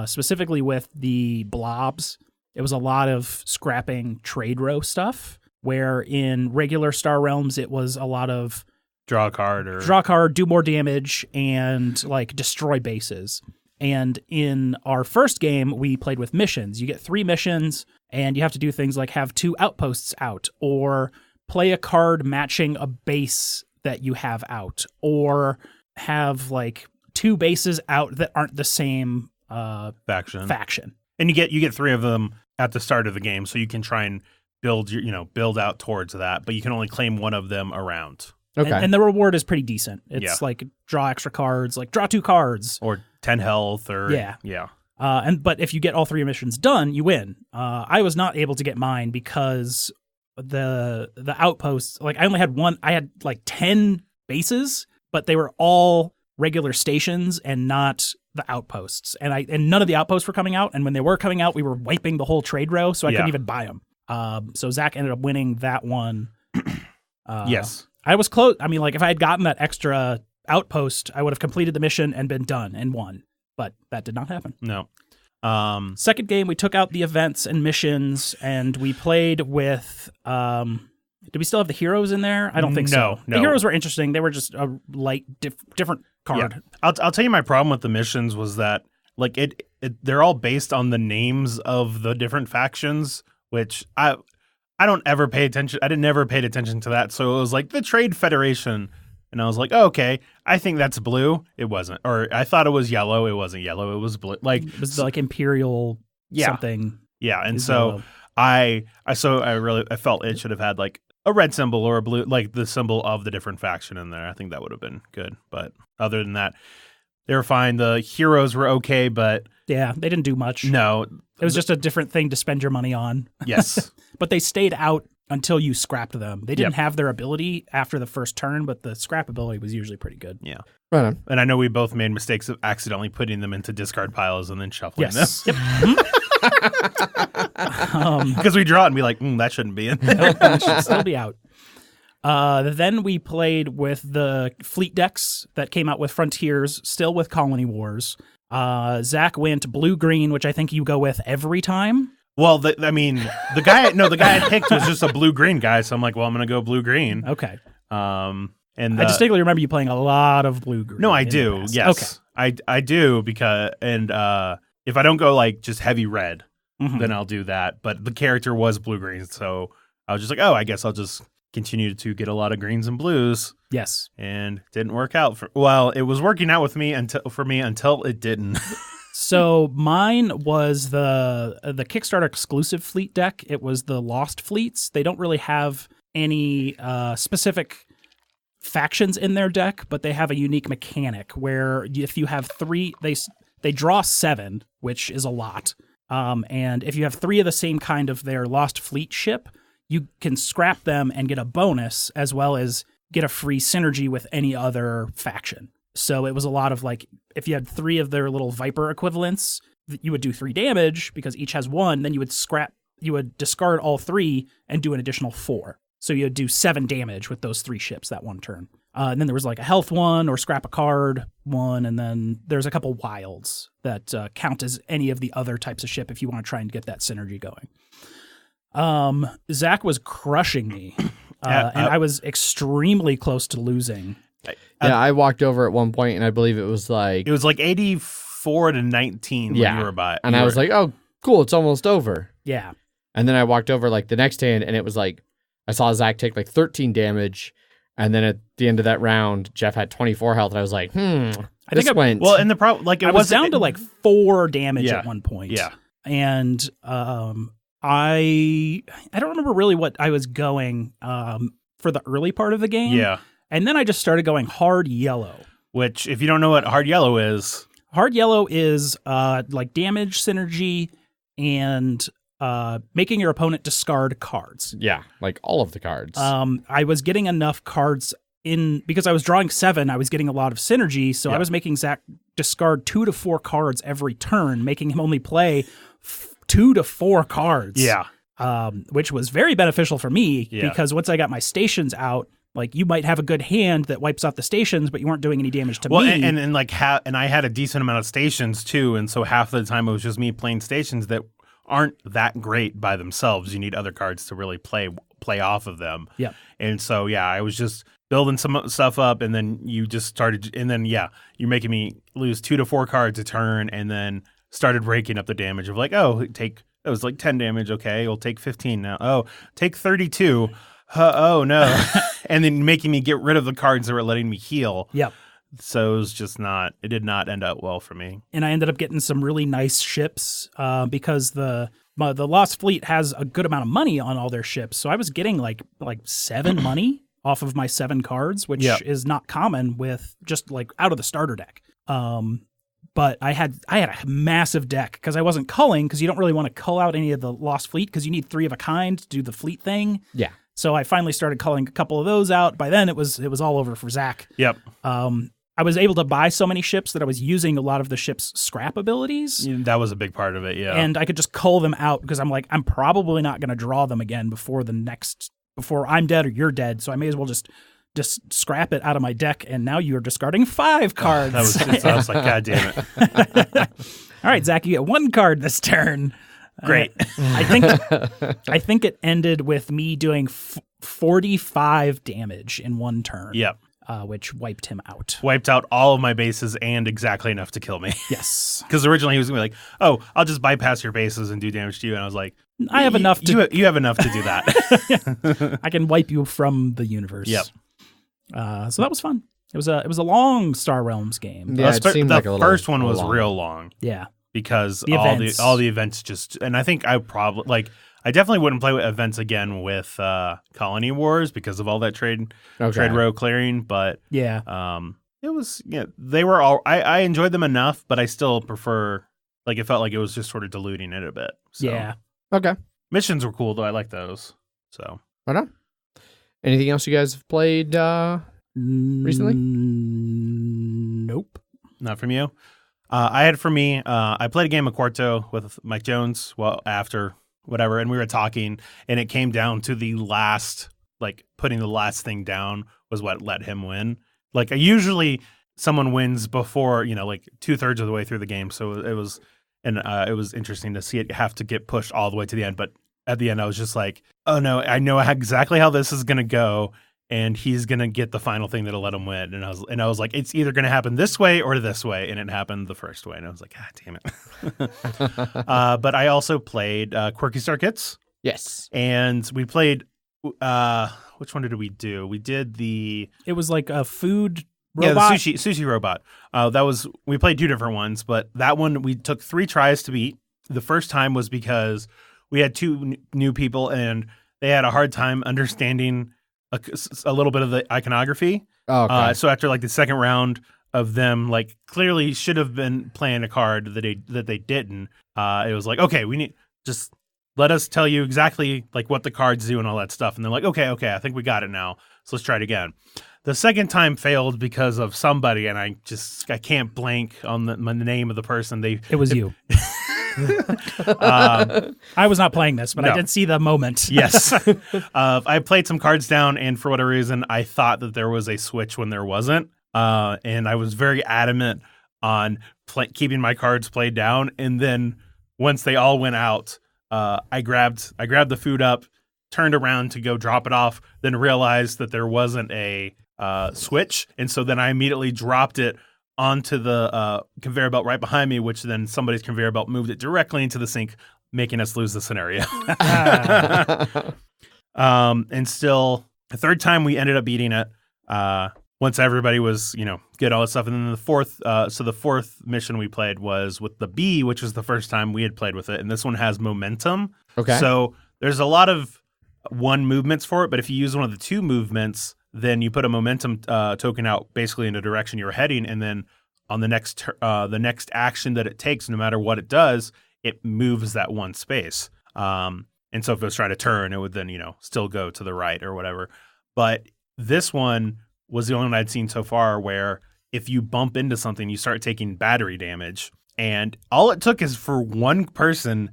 specifically with the blobs. It was a lot of scrapping trade row stuff, where in regular Star Realms, it was a lot of Draw a card, do more damage, and like destroy bases. And in our first game, we played with missions. You get 3 missions, and you have to do things like have 2 outposts out, or play a card matching a base that you have out, or have like 2 bases out that aren't the same faction. And you get 3 of them at the start of the game, so you can try and build out towards that, but you can only claim 1 of them around. Okay. And the reward is pretty decent. It's like draw extra cards, like draw 2 cards. Or 10 health, or... Yeah. But if you get all 3 missions done, you win. I was not able to get mine because the outposts, like I only had 1, I had like 10 bases, but they were all regular stations and not the outposts. And none of the outposts were coming out. And when they were coming out, we were wiping the whole trade row, so I couldn't even buy them. So Zach ended up winning that one. Yes. I was close. I mean, like if I had gotten that extra outpost, I would have completed the mission and been done and won. But that did not happen. No. Second game, we took out the events and missions, and we played with... do we still have the heroes in there? I don't think so. No. The heroes were interesting. They were just a light, different card. Yeah. I'll tell you my problem with the missions was that like they're all based on the names of the different factions, which I don't ever pay attention. I never paid attention to that. So it was like the Trade Federation. And I was like, oh, okay, I think that's blue. It wasn't. Or I thought it was yellow. It wasn't yellow. It was blue. Like it was like Imperial something. Yeah. And so I felt it should have had like a red symbol or a blue, like the symbol of the different faction in there. I think that would have been good. But other than that, they were fine. The heroes were okay, but yeah, they didn't do much. No. It was just a different thing to spend your money on. Yes. But they stayed out until you scrapped them. They didn't have their ability after the first turn, but the scrap ability was usually pretty good. Yeah. Right on. And I know we both made mistakes of accidentally putting them into discard piles and then shuffling them. Yep. Because we draw it and be like, that shouldn't be in there. Nope, that should still be out. Then we played with the fleet decks that came out with Frontiers, still with Colony Wars. Zach went blue-green, which I think you go with every time. Well, the guy I picked was just a blue-green guy, so I'm like, well, I'm going to go blue-green. Okay. And I distinctly remember you playing a lot of blue-green. No, I do. Yes. Okay. I do because if I don't go like just heavy red, then I'll do that. But the character was blue-green, so I was just like, oh, I guess I'll just continue to get a lot of greens and blues. Yes. And it didn't work out. It was working out with me until it didn't. So mine was the Kickstarter exclusive fleet deck. It was the Lost Fleets. They don't really have any specific factions in their deck, but they have a unique mechanic where if you have 3, they draw 7, which is a lot. And if you have 3 of the same kind of their Lost Fleet ship, you can scrap them and get a bonus, as well as get a free synergy with any other faction. So it was a lot of like, if you had 3 of their little Viper equivalents, you would do 3 damage because each has 1. Then you would discard all 3 and do an additional 4. So you would do 7 damage with those 3 ships that one turn. And then there was like a health one or scrap a card one. And then there's a couple wilds that count as any of the other types of ship if you want to try and get that synergy going. Zach was crushing me. And I was extremely close to losing. I walked over at one point, and I believe it was like 84 to 19 when you were by. And I was like, oh, cool, it's almost over. Yeah. And then I walked over like the next hand, and it was like, I saw Zach take like 13 damage. And then at the end of that round, Jeff had 24 health. And I was like, I think went. Well, and the problem, like, I was down to like 4 damage at one point. Yeah. And I don't remember really what I was going for the early part of the game. Yeah. And then I just started going hard yellow. Which, if you don't know what hard yellow is like damage synergy and making your opponent discard cards. Yeah, like all of the cards. I was getting enough cards in because I was drawing 7. I was getting a lot of synergy, so I was making Zach discard 2 to 4 cards every turn, making him only play 2 to 4 cards. Yeah, which was very beneficial for me because once I got my stations out, like you might have a good hand that wipes out the stations, but you weren't doing any damage to me. And I had a decent amount of stations too, and so half the time it was just me playing stations that aren't that great by themselves. You need other cards to really play off of them. Yeah. And so I was just building some stuff up, and then you just started, and then you're making me lose 2 to 4 cards a turn, and then started breaking up the damage of like, it was like 10 damage. Okay, we'll take 15 now. Oh, take 32. Oh no. And then making me get rid of the cards that were letting me heal. Yep. So it did not end up well for me. And I ended up getting some really nice ships because the Lost Fleet has a good amount of money on all their ships. So I was getting like 7 money off of my 7 cards, which is not common with just like out of the starter deck. But I had a massive deck because I wasn't culling, because you don't really want to cull out any of the Lost Fleet because you need 3 of a kind to do the fleet thing. Yeah. So I finally started culling a couple of those out. By then it was all over for Zach. Yep. I was able to buy so many ships that I was using a lot of the ship's scrap abilities. That was a big part of it, yeah. And I could just cull them out because I'm like, I'm probably not going to draw them again before I'm dead or you're dead. So I may as well just scrap it out of my deck. And now you're discarding 5 cards. I was like, God damn it. All right, Zach, you get 1 card this turn. Great. I think it ended with me doing 45 damage in 1 turn. Yep. Which wiped him out. Wiped out all of my bases and exactly enough to kill me. Yes. Because originally he was going to be like, oh, I'll just bypass your bases and do damage to you. And I was like, I have enough to... You have enough to do that. I can wipe you from the universe. Yep. So that was fun. It was a long Star Realms game. Yeah, it seemed like a little, first one was long. real long. Yeah. Because the all the events just... And I think I definitely wouldn't play with events again with Colony Wars because of all that trade row clearing, but it was they were all I enjoyed them enough, but I still prefer, like, it felt like it was just sort of diluting it a bit. So. Yeah. Okay. Missions were cool though. I like those. So right on. Anything else you guys have played recently? Nope. Not from you. I played a game of Quarto with Mike Jones. Well, after whatever, and we were talking, and it came down to the last, like, putting the last thing down was what let him win. Like, usually someone wins before, like 2/3 of the way through the game. So it was interesting to see it have to get pushed all the way to the end. But at the end, I was just like, oh no, I know exactly how this is going to go. And he's going to get the final thing that'll let him win. And I was like, it's either going to happen this way or this way. And it happened the first way. And I was like, God damn it. But I also played Quirky Circuits. Yes. And we played, which one did we do? We did it was like a food robot. Yeah, the sushi robot. We played 2 different ones, but that one we took 3 tries to beat. The first time was because we had 2 new people and they had a hard time understanding a little bit of the iconography. Oh, okay. So after like the second round, of them like clearly should have been playing a card that they didn't. It was like, okay, we need just let us tell you exactly like what the cards do and all that stuff. And they're like, okay, I think we got it now. So let's try it again. The second time failed because of somebody, and I can't blank on the name of the person. It was you. I was not playing this, but no. I did see the moment. Yes. I played some cards down, and for whatever reason, I thought that there was a switch when there wasn't. And I was very adamant on keeping my cards played down. And then once they all went out, I grabbed the food up, turned around to go drop it off, then realized that there wasn't a switch. And so then I immediately dropped it onto the conveyor belt right behind me, which then somebody's conveyor belt moved it directly into the sink, making us lose the scenario. And still, the third time we ended up beating it. Once everybody was, good, all that stuff. And then the fourth mission we played was with the bee, which was the first time we had played with it. And this one has momentum. Okay. So there's a lot of one movements for it, but if you use one of the two movements, then you put a momentum token out basically in the direction you're heading. And then on the next action that it takes, no matter what it does, it moves that one space. And so if it was trying to turn, it would then, still go to the right or whatever. But this one was the only one I'd seen so far where if you bump into something, you start taking battery damage. And all it took is for one person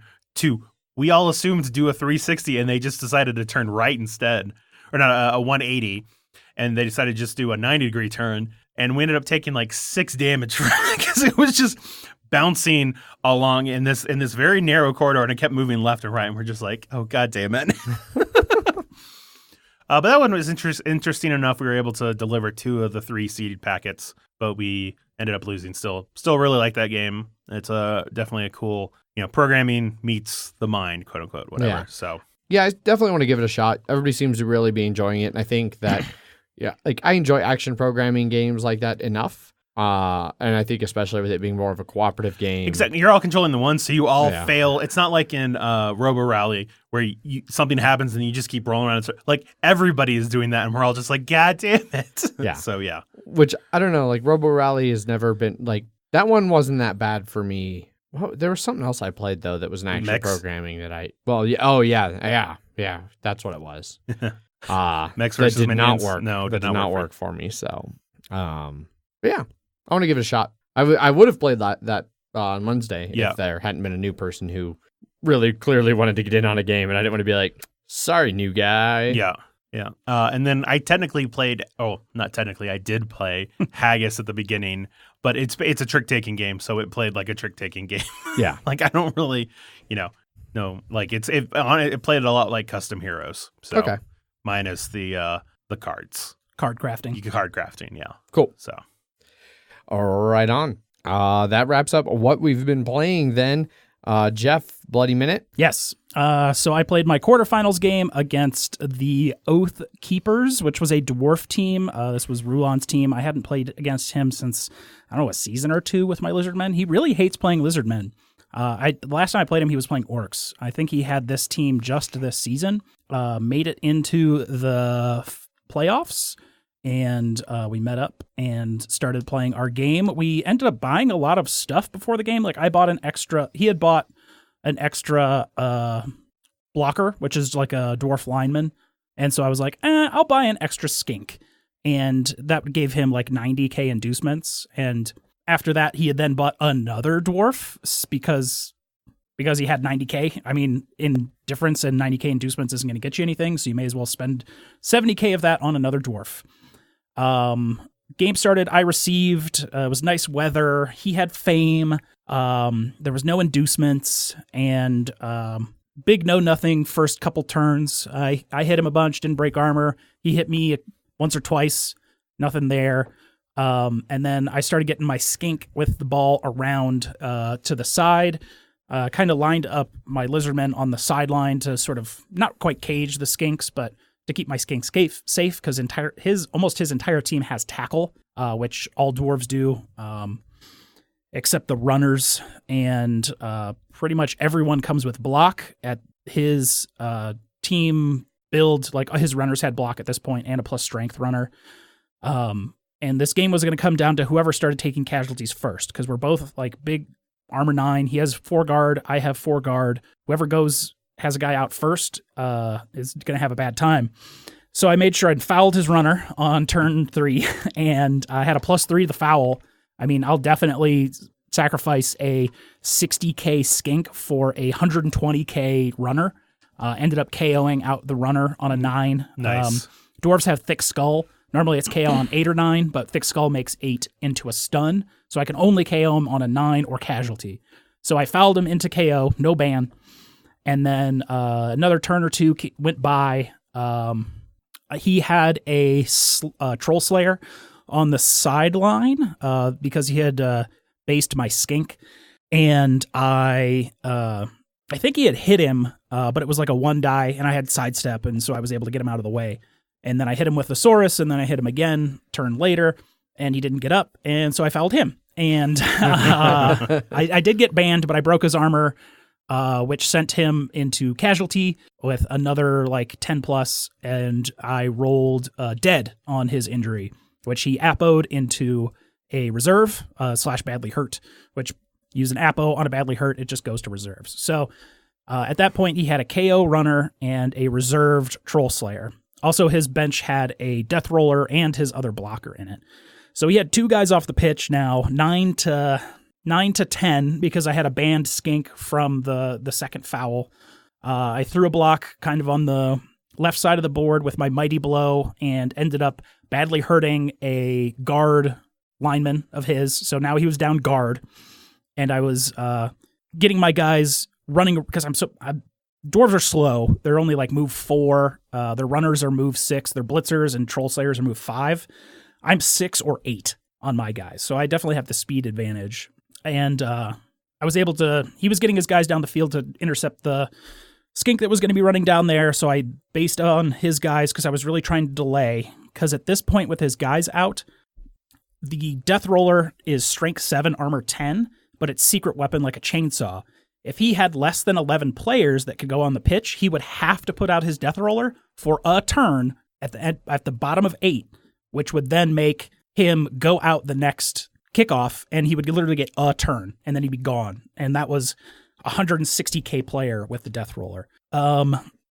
we all assumed to do a 360 and they just decided to turn right instead, or not a 180. And they decided to just do a 90-degree turn. And we ended up taking like 6 damage from it because it was just bouncing along in this very narrow corridor, and it kept moving left and right. And we're just like, oh, God damn it. But that one was interesting enough. We were able to deliver 2 of the 3 seeded packets, but we ended up losing. Still really like that game. It's definitely a cool, programming meets the mind, quote unquote, whatever. Yeah. So yeah, I definitely want to give it a shot. Everybody seems to really be enjoying it, and I think that I enjoy action programming games like that enough. And I think especially with it being more of a cooperative game. Exactly. You're all controlling the one, so you all fail. It's not like in Robo Rally where something happens and you just keep rolling around. Like everybody is doing that, and we're all just like, God damn it. Yeah. So yeah. Which I don't know. Like Robo Rally has never been like that one wasn't that bad for me. Well, there was something else I played though that was an action programming that I. Well, yeah. Oh yeah. That's what it was. Mechs that versus did Minions? not work. No, that did not work for me. So, but yeah. I want to give it a shot. I would have played that on Wednesday if there hadn't been a new person who really clearly wanted to get in on a game, and I didn't want to be like, sorry, new guy. Yeah. And then I technically played. Oh, not technically. I did play Haggis at the beginning, but it's a trick taking game, so it played like a trick taking game. Yeah. Like I don't really, no, like it played a lot like Custom Heroes. So okay. Minus the cards. Card crafting. Card crafting. Yeah. Cool. So. Right on. That wraps up what we've been playing then. Jeff, Bloody Minute? Yes. So I played my quarterfinals game against the Oath Keepers, which was a dwarf team. This was Rulan's team. I hadn't played against him since, I don't know, a season or 2 with my Lizardmen. He really hates playing Lizardmen. The last time I played him, he was playing Orcs. I think he had this team just this season, made it into the playoffs. And we met up and started playing our game. We ended up buying a lot of stuff before the game. Like I bought an extra. He had bought an extra blocker, which is like a dwarf lineman. And so I was like, I'll buy an extra skink. And that gave him like 90k inducements. And after that, he had then bought another dwarf because he had 90k. I mean, in difference and 90k inducements isn't going to get you anything. So you may as well spend 70k of that on another dwarf. Game started, I received, it was nice weather. He had fame. There was no inducements and, big nothing first couple turns. I hit him a bunch, didn't break armor. He hit me once or twice, nothing there. And then I started getting my skink with the ball around, to the side, kind of lined up my Lizardmen on the sideline to sort of not quite cage the skinks, but to keep my skinks safe, because almost his entire team has tackle, which all dwarves do, except the runners, and pretty much everyone comes with block at his team build. Like his runners had block at this point and a plus strength runner. And this game was going to come down to whoever started taking casualties first, because we're both like big armor 9. He has 4 guard. I have 4 guard. Whoever has a guy out first is going to have a bad time. So I made sure I'd fouled his runner on turn 3, and I had a +3 to the foul. I mean, I'll definitely sacrifice a 60k skink for a 120k runner. Ended up KOing out the runner on a 9. Nice. Dwarves have thick skull. Normally it's KO on 8 or 9, but thick skull makes 8 into a stun, so I can only KO him on a 9 or casualty. So I fouled him into KO, no ban, and then another turn or two went by. He had a Troll Slayer on the sideline because he had based my skink, and I think he had hit him, but it was like a 1 die, and I had sidestep, and so I was able to get him out of the way. And then I hit him with the Saurus, and then I hit him again, turn later, and he didn't get up, and so I fouled him. And I did get banned, but I broke his armor, which sent him into casualty with another like 10+, and I rolled dead on his injury, which he appoed into a reserve / badly hurt, which use an appo on a badly hurt, it just goes to reserves. So at that point, he had a KO runner and a reserved Troll Slayer. Also, his bench had a Death Roller and his other blocker in it. So he had 2 guys off the pitch now, 9 to 10, because I had a banned skink from the second foul. I threw a block kind of on the left side of the board with my Mighty Blow and ended up badly hurting a guard lineman of his. So now he was down guard, and I was getting my guys running because dwarves are slow. They're only like move 4. Their runners are move 6. Their blitzers and troll slayers are move 5. I'm 6 or 8 on my guys, so I definitely have the speed advantage. And I was able to. He was getting his guys down the field to intercept the skink that was going to be running down there. So I based on his guys because I was really trying to delay. Because at this point, with his guys out, the Death Roller is strength 7, armor 10, but it's secret weapon like a chainsaw. If he had less than 11 players that could go on the pitch, he would have to put out his Death Roller for a turn at the bottom of 8, which would then make him go out the next kickoff, and he would literally get a turn, and then he'd be gone. And that was 160k player with the Death Roller.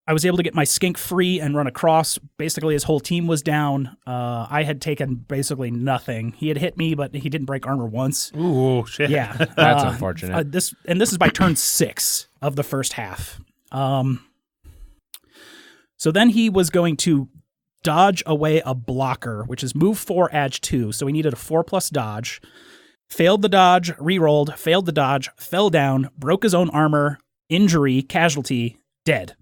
I was able to get my skink free and run across. Basically, his whole team was down. I had taken basically nothing. He had hit me, but he didn't break armor once. Ooh, shit. Yeah. That's unfortunate. This is by turn 6 of the first half. So then he was going to dodge away a blocker, which is move 4, edge 2. So he needed a 4+ dodge. Failed the dodge, re-rolled, failed the dodge, fell down, broke his own armor, injury, casualty, dead.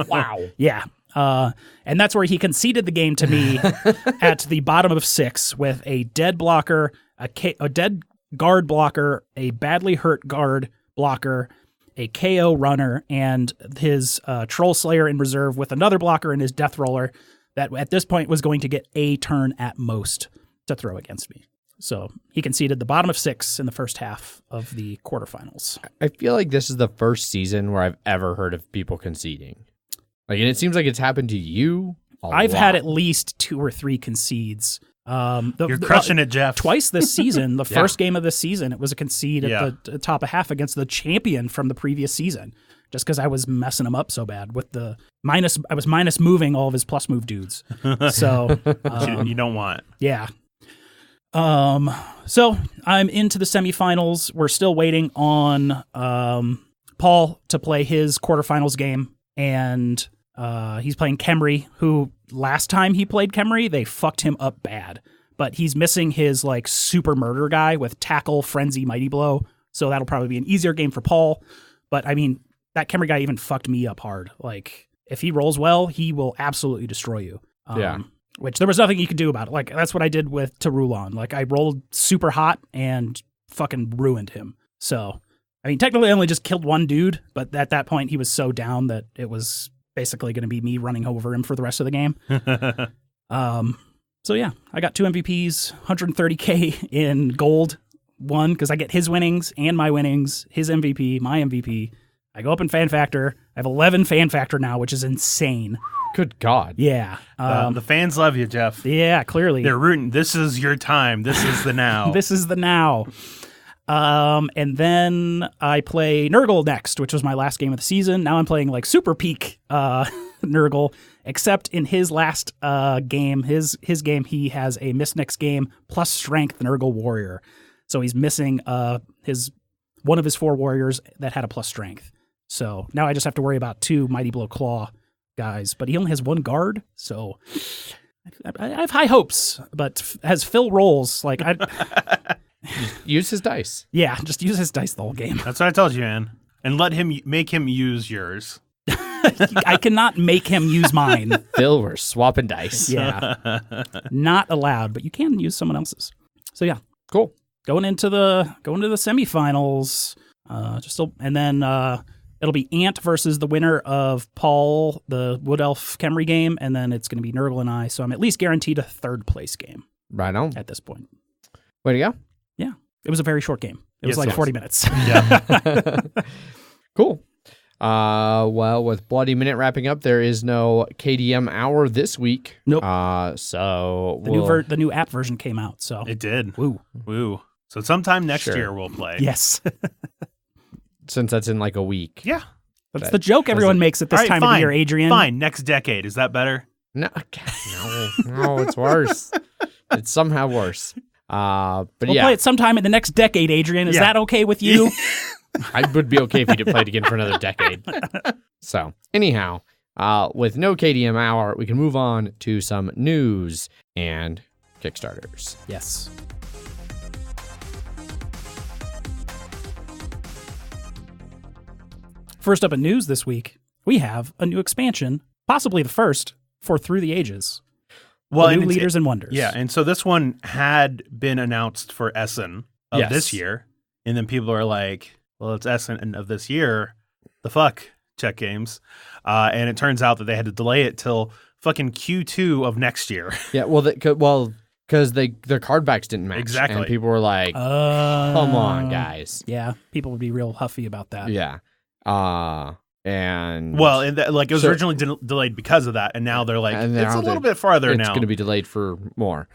Wow. Yeah. And that's where he conceded the game to me at the bottom of 6 with a dead blocker, a dead guard blocker, a badly hurt guard blocker, a KO runner, and his Troll Slayer in reserve with another blocker and his Death Roller that at this point was going to get a turn at most to throw against me. So he conceded the bottom of 6 in the first half of the quarterfinals. I feel like this is the first season where I've ever heard of people conceding. Like, and it seems like it's happened to you I've lot. had at least 2 or 3 concedes. You're crushing it, Jeff. Twice this season, the first game of this season, it was a concede at the top of half against the champion from the previous season, just because I was messing him up so bad with the minus. I was minus moving all of his plus move dudes. So you don't want. Yeah. So I'm into the semifinals. We're still waiting on Paul to play his quarterfinals game, and he's playing Kemri, who last time he played Kemri, they fucked him up bad. But he's missing his like super murder guy with tackle, frenzy, mighty blow. So that'll probably be an easier game for Paul. But I mean, that Kemri guy even fucked me up hard. Like, if he rolls well, he will absolutely destroy you. Which there was nothing you could do about it. Like, that's what I did with Tarulon. Like, I rolled super hot and fucking ruined him. So, I mean, technically I only just killed one dude, but at that point he was so down that it was basically going to be me running over him for the rest of the game. So yeah, I got 2 MVPs, 130K in gold, 1 because I get his winnings and my winnings, his MVP, my MVP. I go up in fan factor. I have 11 fan factor now, which is insane Good God. Yeah. The fans love you, Jeff. Yeah, clearly. They're rooting. This is your time. This is the now. This is the now. And then I play Nurgle next, which was my last game of the season. Now I'm playing like super peak Nurgle, except in his last game, his game, he has a miss next game plus strength Nurgle warrior. So he's missing one of his 4 warriors that had a plus strength. So now I just have to worry about 2 Mighty Blow Claw guys, but he only has 1 guard, so I have high hopes. But as Phil rolls, like Use his dice. yeah, just use his dice the whole game. That's what I told you, man. And make him use yours. I cannot make him use mine. Phil, we're swapping dice. Yeah, not allowed, but you can use someone else's. So yeah, Cool. going into the semifinals. And then it'll be Ant versus the winner of Paul, the Wood Elf Khemri game, and then it's going to be Nurgle and I. So I'm at least guaranteed a 3rd place game Right on. at this point. Way to go. Yeah, it was a very short game. It was Yes, like it 40 was. minutes. Yeah. Cool. Well, with Bloody Minute wrapping up, there is no KDM hour this week. Nope. So The new app version came out. So It did. woo. Woo. So sometime next Sure. year we'll play. Yes, since that's in like a week. Yeah. that's the joke everyone makes at this All right, time of fine. year. Adrian, Fine. Next decade. Is that better? No, no, it's worse. It's somehow worse. But we'll yeah, play it sometime in the next decade. Adrian, is Yeah. that okay with you? I would be okay if you did play it again for another decade. So anyhow, with no KDM hour, we can move on to some news and Kickstarters. Yes. First up in news this week, we have a new expansion, possibly the first, for Through the Ages. Well, The and new it's- Leaders and Wonders. Yeah, and so this one had been announced for Essen of Yes. this year, and then people are like, "Well, it's Essen of this year. The fuck, Czech Games," and it turns out that they had to delay it till fucking Q2 of next year. Yeah, well, because their card backs didn't match, Exactly. and people were like, "Come on, guys." Yeah, people would be real huffy about that. Yeah. And Well, and it was So- originally delayed because of that, and now they're like, And it's now a little they're- bit farther it's now. going to be delayed for more.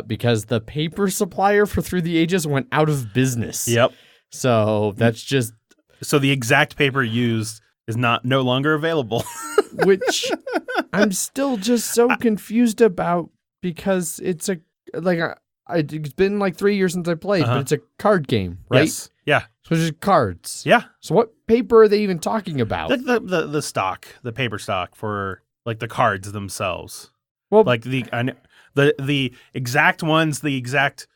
Because the paper supplier for Through the Ages went out of business. Yep. So that's just, So the exact paper used is no longer available. which I'm still just so confused about, because it's it's been like 3 years since I played, but it's a card game, right? Yes. Yeah. So it's just cards. Yeah. So what paper are they even talking about? Like the stock, the paper stock for like the cards themselves. Well, Like the exact ones, because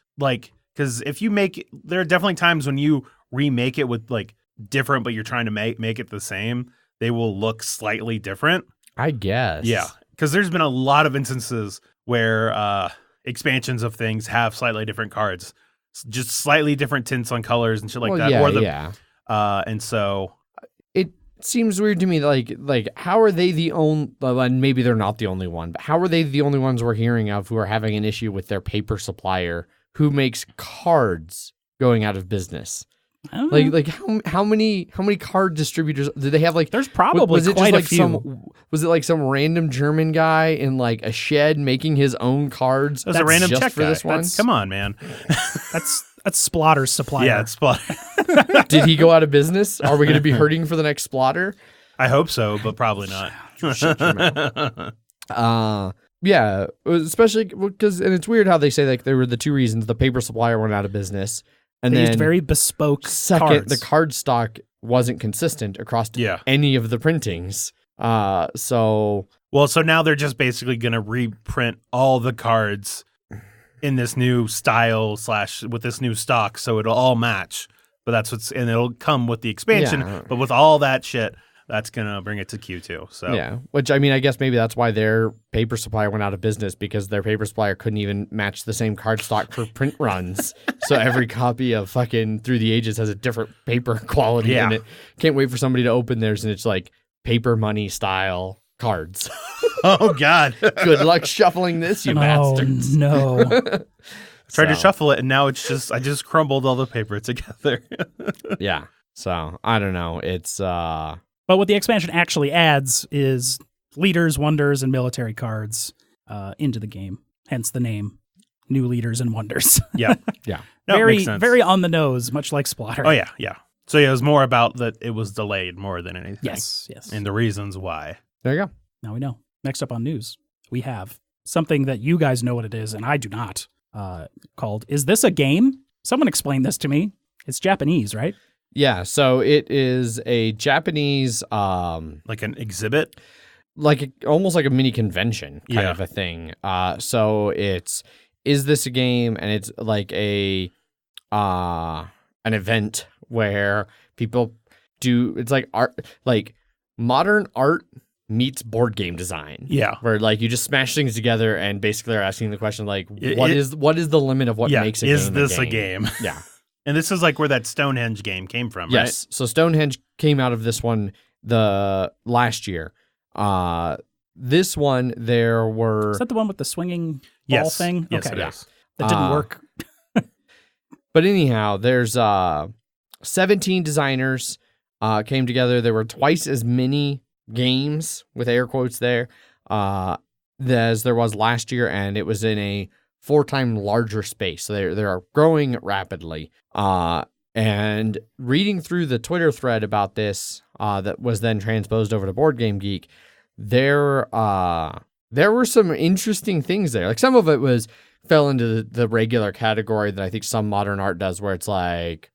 if you there are definitely times when you remake it with like different, but you're trying to make it the same, they will look slightly different. I guess. Yeah. Because there's been a lot of instances where expansions of things have slightly different cards, just slightly different tints on colors and shit like that. Yeah, And so it seems weird to me, like how are they the only, and maybe they're not the only one, but how are they the only ones we're hearing of who are having an issue with their paper supplier who makes cards going out of business? I don't know. Like how many card distributors do they have? Like, There's probably was it quite just a few. was it like some random German guy in like a shed making his own cards? there's a random just Czech for guy. this one. Come on, man. That's Splotter's supplier. Yeah, it's spot. Did he go out of business? Are we going to be hurting for the next Splotter? I hope so, but probably not. Yeah, especially because, and it's weird how they say like there were the two reasons: the paper supplier went out of business, and They then used very bespoke second, cards. the card stock wasn't consistent across Yeah. any of the printings. So Well, so now they're just basically going to reprint all the cards in this new style / with this new stock, so it'll all match. But and it'll come with the expansion. Yeah. But with all that shit, that's gonna bring it to Q2. So yeah, which I mean, I guess maybe that's why their paper supplier went out of business, because their paper supplier couldn't even match the same card stock for print runs. So every copy of fucking Through the Ages has a different paper quality in it. Can't wait for somebody to open theirs and it's like paper money style cards. Oh God, Good luck shuffling this, you bastards. No. tried to shuffle it, and now it's just I just crumbled all the paper together. Yeah. So I don't know. It's But what the expansion actually adds is leaders, wonders, and military cards into the game. Hence the name, New Leaders and Wonders. Yeah. Yeah. No, it very, makes sense. very on the nose, much like Splatter. Oh, yeah, yeah. So yeah, it was more about that it was delayed more than anything. Yes. And the reasons why. There you go. Now we know. Next up on news, we have something that you guys know what it is, and I do not, called Is This a Game? Someone explain this to me. It's Japanese, right? Yeah, so it is a Japanese, Like an exhibit? almost like a mini convention kind Yeah. of a thing. So is this a game? And it's like an event where people do, it's like art, like modern art meets board game design. Yeah. Where like you just smash things together and basically are asking the question like, It- what is the limit of what Yeah, makes a is game this a game? Yeah. And this is like where that Stonehenge game came from, Yes. So Stonehenge came out of this one the last year. This one there were Is that the one with the swinging ball Yes. thing? Yes, okay. it is. That didn't work. But anyhow, there's 17 designers came together. There were twice as many games with air quotes there as there was last year, and it was in a 4-time larger space. So they are growing rapidly. And reading through the Twitter thread about this that was then transposed over to Board Game Geek, there were some interesting things there. Like some of it fell into the regular category that I think some modern art does, where it's like,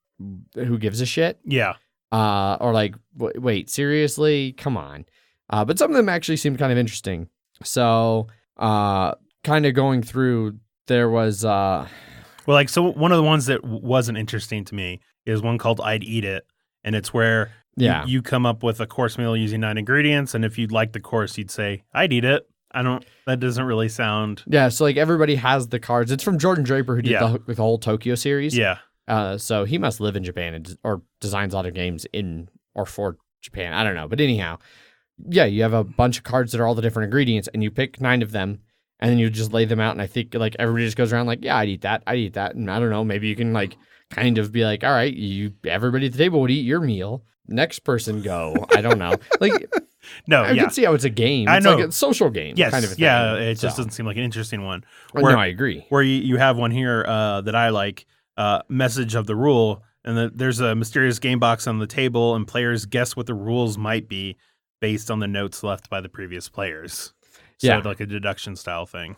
who gives a shit? Yeah. Or like, wait, seriously? Come on. But some of them actually seemed kind of interesting. So kind of going through, there was... Well, like, so one of the ones that wasn't interesting to me is one called I'd Eat It. And it's where Yeah. you come up with a course meal using 9 ingredients. And if you'd like the course, you'd say, I'd eat it. That doesn't really sound. Yeah, so like everybody has the cards. It's from Jordan Draper, who did Yeah. the whole Tokyo series. Yeah. So he must live in Japan or designs a lot of games in or for Japan. I don't know. But anyhow, yeah, you have a bunch of cards that are all the different ingredients, and you pick 9 of them, and then you just lay them out. And I think like everybody just goes around like, yeah, I'd eat that. And I don't know, maybe you can like kind of be like, all right, everybody at the table would eat your meal. Next person go. I don't know. Like, No, I can see how it's a game. I It's know. like a social game Yes. kind of a thing. Yeah. It just So- doesn't seem like an interesting one. No, I agree. Where you have one here that I like, message of the rule, and there's a mysterious game box on the table, and players guess what the rules might be based on the notes left by the previous players. So Yeah. like a deduction style thing.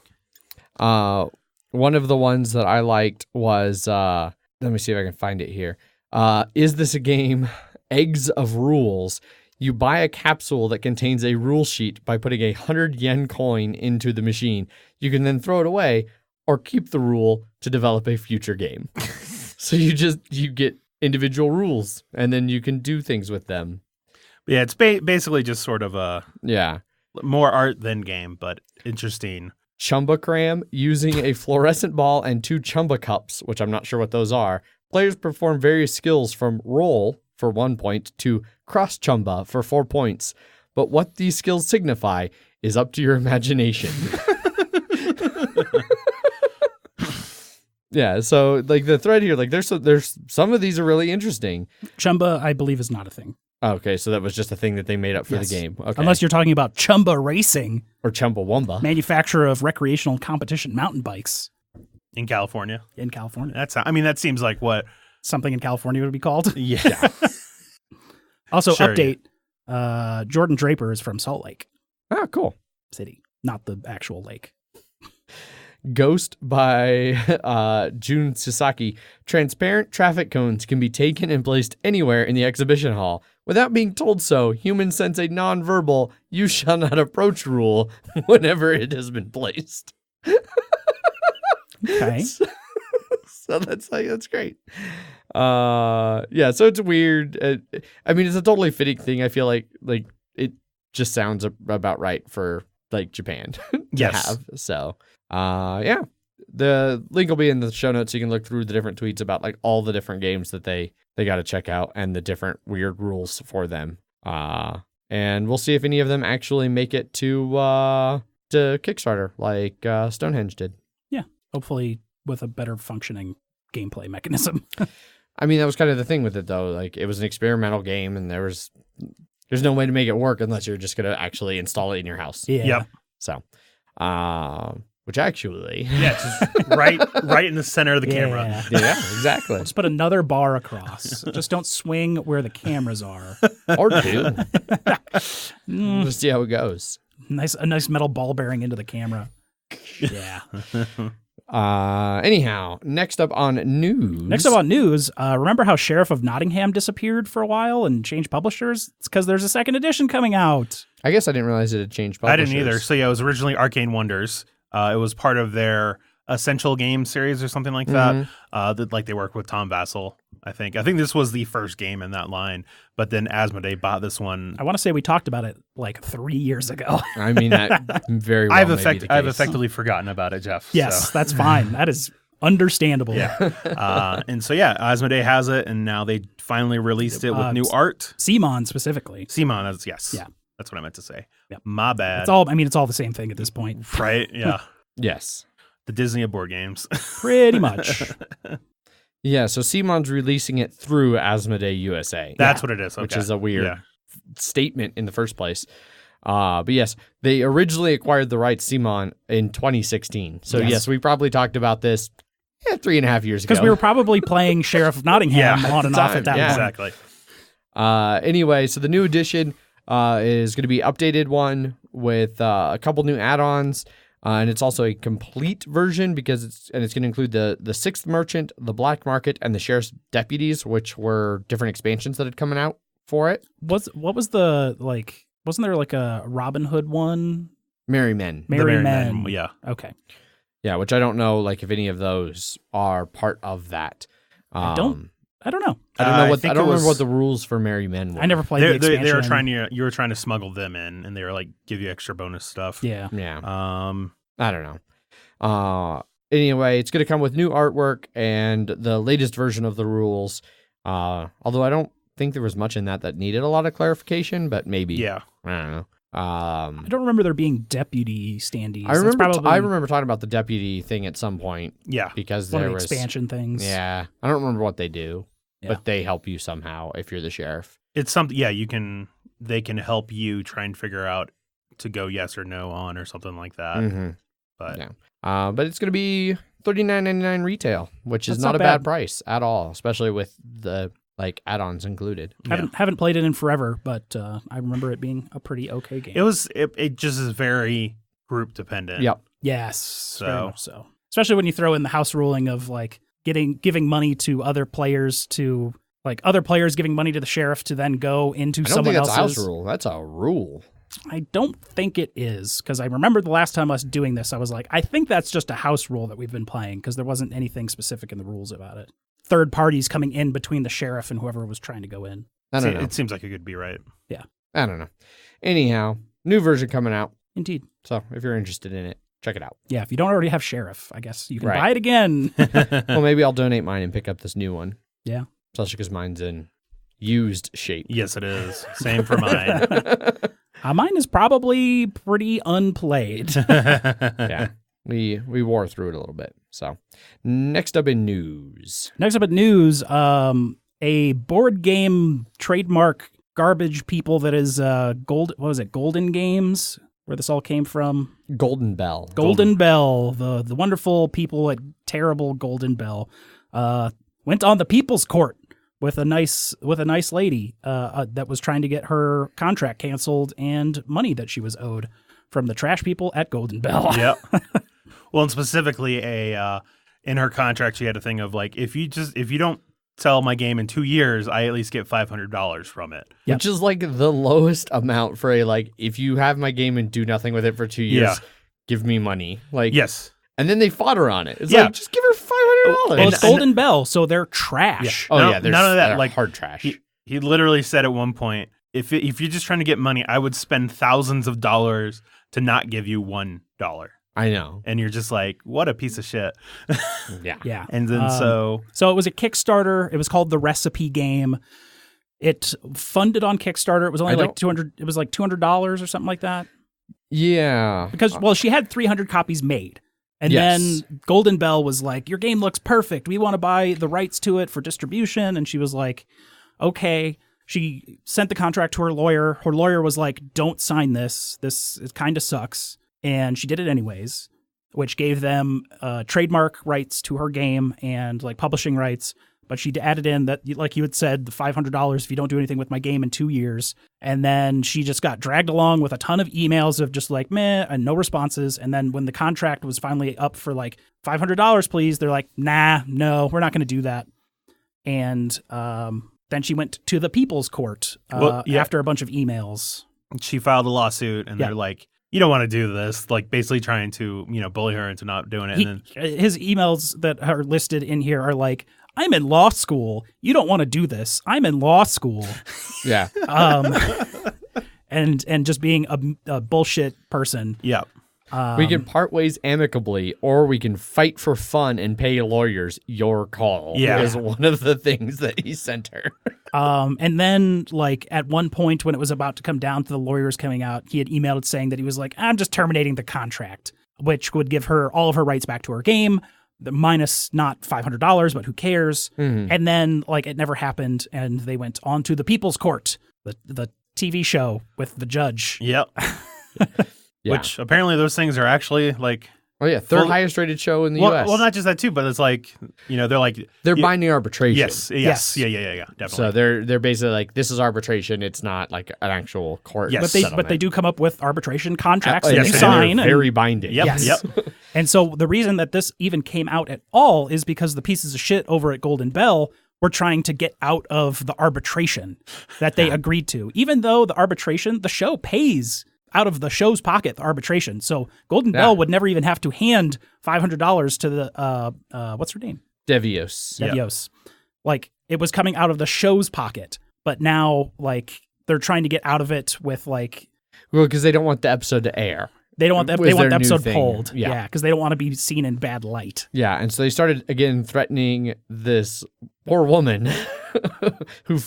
One of the ones that I liked was, let me see if I can find it here. Is this a game? Eggs of Rules. You buy a capsule that contains a rule sheet by putting a 100 yen coin into the machine. You can then throw it away or keep the rule to develop a future game. So you get individual rules and then you can do things with them. Yeah, it's basically just sort of a Yeah. more art than game, but interesting. Chumba Cram, using a fluorescent ball and 2 Chumba cups, which I'm not sure what those are. Players perform various skills from roll for 1 point to cross Chumba for 4 points. But what these skills signify is up to your imagination. Yeah, so like the thread here, like there's some of these are really interesting. Chumba, I believe, is not a thing. Okay, so that was just a thing that they made up for Yes. the game. Okay. Unless you're talking about Chumba Racing, or Chumbawamba. manufacturer of recreational competition mountain bikes In California. in California. That seems like what. Something in California would be called. Yeah. Also, Sure, update, Jordan Draper is from Salt Lake Ah, cool. City, not the actual lake. Ghost by Jun Sasaki. Transparent traffic cones can be taken and placed anywhere in the exhibition hall. Without being told so, humans sense a non-verbal "you shall not approach" rule whenever it has been placed. Okay. So that's great. Yeah, so it's weird. I mean, it's a totally fitting thing. I feel like it just sounds about right for like Japan to Yes. have. So, yeah, the link will be in the show notes. So you can look through the different tweets about like all the different games that they got to check out and the different weird rules for them. And we'll see if any of them actually make it to Kickstarter like Stonehenge did. Yeah. Hopefully with a better functioning gameplay mechanism. I mean, that was kind of the thing with it, though. Like, it was an experimental game, and there was there's no way to make it work unless you're just going to actually install it in your house. Yeah. Yep. So, which actually, Yeah, just right in the center of the camera. yeah, exactly. Just put another bar across. Just don't swing where the cameras are. Or two. Just see how it goes. A nice metal ball bearing into the camera. Yeah. Anyhow, next up on news. Remember how Sheriff of Nottingham disappeared for a while and changed publishers? It's because there's a second edition coming out. I guess I didn't realize it had changed publishers. I didn't either. So yeah, it was originally Arcane Wonders. It was part of their Essential Game series or something like that. They work with Tom Vassell, I think. I think this was the first game in that line, but then Asmodee bought this one. I want to say we talked about it like 3 years ago. I mean, that very well I've may be the I've case. effectively forgotten about it, Jeff. Yes, so. that's fine. That is understandable. Yeah. And so, yeah, Asmodee has it, and now they finally released it with new art. Simon specifically. Simon, yes. Yeah. That's what I meant to say. Yep. My bad. It's all the same thing at this point. Right? Yeah. Yes. The Disney of board games. Pretty much. Yeah, so Simon's releasing it through Asmodee USA. That's what it is. Okay. Which is a weird Yeah. statement in the first place. But yes, they originally acquired the rights Simon in 2016. So yes, we probably talked about this 3.5 years ago. Because we were probably playing Sheriff of Nottingham Yeah, on and off at that point. Exactly. Anyway, so the new edition is going to be updated one with a couple new add-ons. And it's also a complete version because it's going to include the Sixth Merchant, the Black Market, and the Sheriff's Deputies, which were different expansions that had come out for it. What was the wasn't there like a Robin Hood one? Merry Men. Merry Men. Yeah. Okay. Yeah, which I don't know if any of those are part of that. I don't know. I don't know I what think I don't it was- remember what the rules for Merry Men were. I never played the expansion. They were trying to you were trying to smuggle them in, and they were like give you extra bonus stuff. Yeah. Yeah. I don't know. Anyway, it's going to come with new artwork and the latest version of the rules. Although I don't think there was much in that needed a lot of clarification, but maybe. Yeah. I don't know. I don't remember there being deputy standees. I remember talking about the deputy thing at some point. Yeah. Because one there of the was expansion things. Yeah. I don't remember what they do, Yeah. but they help you somehow if you're the sheriff. It's something. Yeah, they can help you try and figure out to go yes or no on or something like that. Mm-hmm. But yeah. But it's going to be $39.99 retail, which is That's not not a bad bad. price at all, especially with the add-ons included. Haven't played it in forever, but I remember it being a pretty okay game. it just is very group dependent. Yep. Yes, very much so. Especially when you throw in the house ruling of giving money to other players to other players giving money to the sheriff to then go into I don't someone think that's else's. a house rule. That's a rule. I don't think it is, because I remember the last time us doing this, I was like, I think that's just a house rule that we've been playing, because there wasn't anything specific in the rules about it. Third parties coming in between the sheriff and whoever was trying to go in. I don't know. It seems like it could be right. Yeah. I don't know. Anyhow, new version coming out. Indeed. So if you're interested in it, check it out. Yeah, if you don't already have sheriff, I guess you can Right. buy it again. Well, maybe I'll donate mine and pick up this new one. Yeah. Especially because mine's in used shape. Yes, it is. Same for mine. Mine is probably pretty unplayed. Yeah. We wore through it a little bit. So next up in news. Next up at news, a board game trademark garbage people that is Golden Games, where this all came from. Golden Bell. Golden Bell, the wonderful people at Terrible Golden Bell, went on the People's Court with a nice lady that was trying to get her contract canceled and money that she was owed from the trash people at Golden Bell. Yep. Well, and specifically in her contract, she had a thing of if you don't sell my game in 2 years, I at least get $500 from it. Yep. Which is the lowest amount for if you have my game and do nothing with it for 2 years, Yeah. give me money. Yes. And then they fought her on it. It's Yeah. just give her $500. Well, it's Golden Bell, so they're trash. Oh, No- yeah. none of that, they're hard trash. He literally said at one point, if you're just trying to get money, I would spend thousands of dollars to not give you $1. I know. And you're just what a piece of shit. Yeah. Yeah. And then so it was a Kickstarter. It was called The Recipe Game. It funded on Kickstarter. It was only $200. It was $200 or something like that. Yeah. Because she had 300 copies made. And Yes. then Golden Bell was like, your game looks perfect. We want to buy the rights to it for distribution. And she was like, okay. she sent the contract to her lawyer. Her lawyer was like, don't sign this. This kind of sucks. And she did it anyways, which gave them trademark rights to her game and like publishing rights. But she added in that, like you had said, the $500 if you don't do anything with my game in 2 years. And then she just got dragged along with a ton of emails of just like, meh, and no responses. And then when the contract was finally up for like $500, please, they're like, nah, no, we're not going to do that. And then she went to the People's Court after a bunch of emails. She filed a lawsuit, and they're like, you don't want to do this, like basically trying to, bully her into not doing it. And then his emails that are listed in here are like, I'm in law school. You don't want to do this. I'm in law school. Yeah. And just being a bullshit person. Yeah. We can part ways amicably, or we can fight for fun and pay lawyers. Your call. Yeah. Is one of the things that he sent her. And then, like, at one point when it was about to come down to the lawyers coming out, he had emailed saying that he was like, I'm just terminating the contract, which would give her all of her rights back to her game, minus not $500, but who cares? Mm-hmm. And then, like, it never happened, and they went on to the People's Court, the TV show with the judge. Yep. Yeah. Which apparently those things are actually like... Oh, yeah. Third highest rated show in the U.S. Well, not just that, too, but it's like, they're like... They're binding arbitration. Yes. Yeah, definitely. So they're basically like, this is arbitration. It's not like an actual court settlement. But they do come up with arbitration contracts that yes, you sign. Very binding. Yep. Yes. Yep. And so the reason that this even came out at all is because the pieces of shit over at Golden Bell were trying to get out of the arbitration that they agreed to. Even though the show pays out of the show's pocket, the arbitration. So Golden Bell would never even have to hand $500 to the, what's her name? Devios. Devios. Like, it was coming out of the show's pocket. But now, like, they're trying to get out of it with, like... Well, because they don't want the episode to air. They don't want they want the episode pulled. Yeah, because they don't want to be seen in bad light. Yeah, and so they started again threatening this poor woman who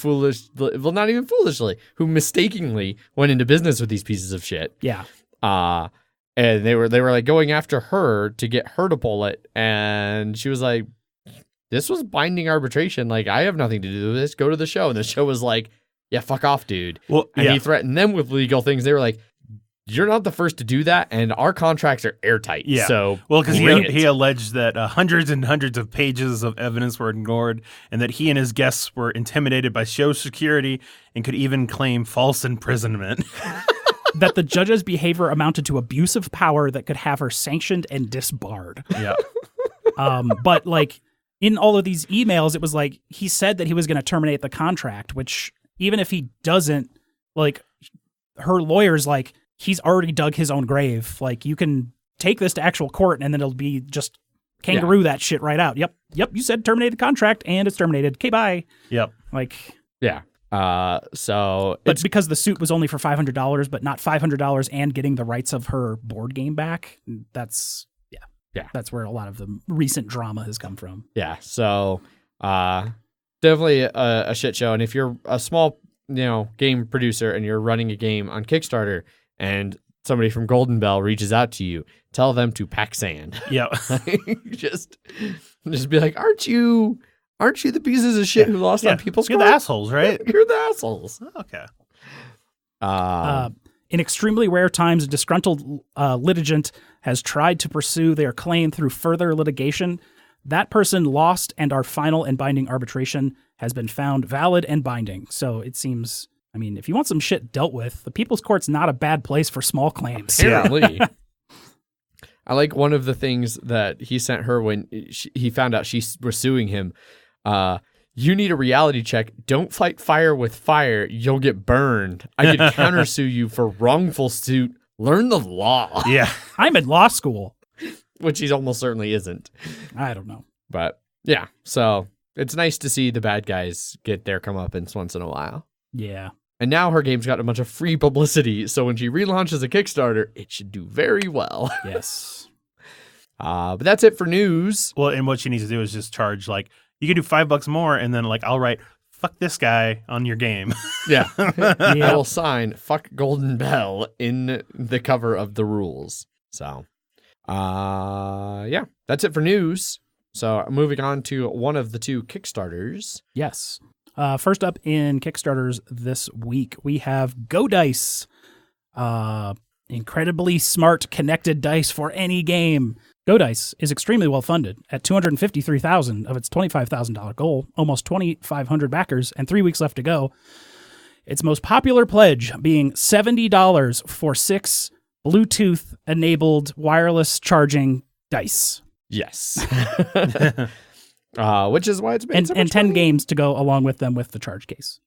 not even foolishly, who mistakenly went into business with these pieces of shit. Yeah. And they were like going after her to get her to pull it, and she was like, "This was binding arbitration. Like, I have nothing to do with this. Go to the show." And the show was like, "Yeah, fuck off, dude." Well, and he threatened them with legal things. They were like, you're not the first to do that, and our contracts are airtight. Yeah. So well, because he alleged that hundreds and hundreds of pages of evidence were ignored, and that he and his guests were intimidated by show security and could even claim false imprisonment. That the judge's behavior amounted to abuse of power that could have her sanctioned and disbarred. Yeah. But like in all of these emails, it was like he said that he was going to terminate the contract, which even if he doesn't, like her lawyer's like, he's already dug his own grave. Like, you can take this to actual court and then it'll be just kangaroo that shit right out. Yep, you said terminate the contract and it's terminated. Okay, bye. Yep. Like, yeah. But because the suit was only for $500, but not $500 and getting the rights of her board game back, that's where a lot of the recent drama has come from. Yeah. So definitely a shit show. And if you're a small, game producer and you're running a game on Kickstarter, and somebody from Golden Bell reaches out to you, tell them to pack sand. Yeah. just be like, aren't you the pieces of shit who lost on People's Court? You're the assholes, right? You're the assholes. Okay. In extremely rare times, a disgruntled litigant has tried to pursue their claim through further litigation. That person lost, and our final and binding arbitration has been found valid and binding. So it seems... I mean, if you want some shit dealt with, the People's Court's not a bad place for small claims. Apparently. I like one of the things that he sent her when he found out she was suing him. You need a reality check. Don't fight fire with fire. You'll get burned. I could countersue you for wrongful suit. Learn the law. Yeah. I'm in law school. Which he almost certainly isn't. I don't know. But yeah, so it's nice to see the bad guys get their comeuppance once in a while. Yeah. And now her game's got a bunch of free publicity, so when she relaunches a Kickstarter, it should do very well. Yes. But that's it for news. Well, and what she needs to do is just charge, like, you can do $5 more, and then, like, I'll write, fuck this guy on your game. Yeah. I will sign fuck Golden Bell in the cover of the rules. So, that's it for news. So moving on to one of the two Kickstarters. Yes. First up in Kickstarters this week, we have Go Dice. Incredibly smart connected dice for any game. Go Dice is extremely well funded at $253,000 of its $25,000 goal, almost 2,500 backers, and 3 weeks left to go. Its most popular pledge being $70 for 6 Bluetooth-enabled wireless charging dice. Yes. Which is why it's made so much and 10 money. games to go along with them with the charge case.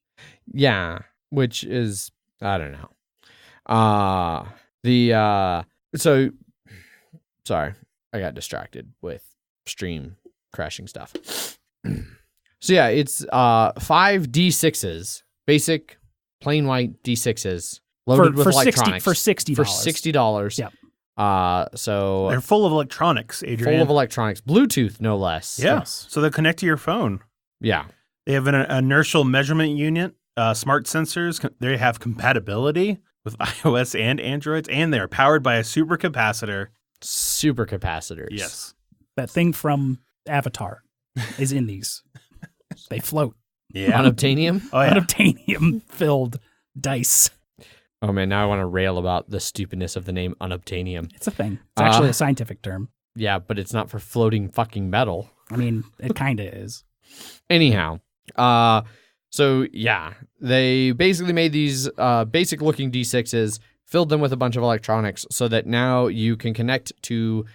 Yeah, which is, I don't know. Sorry, I got distracted with stream crashing stuff. So yeah, it's 5 D6s, basic plain white D6s loaded with electronics for $60. For $60. Yep. So They're full of electronics, Adrian. full of electronics, Bluetooth no less. Yes. So they connect to your phone. Yeah. They have an inertial measurement unit, smart sensors. They have compatibility with iOS and Androids, and they're powered by a supercapacitor. Supercapacitors. Yes. That thing from Avatar is in these. They float. Yeah. Unobtainium? Oh, yeah. Unobtainium-filled dice. Oh man, now I want to rail about the stupidness of the name unobtainium. It's a thing. It's actually a scientific term. Yeah, but it's not for floating fucking metal. I mean, it kind of is. Anyhow, so yeah, they basically made these basic looking D6s, filled them with a bunch of electronics so that now you can connect to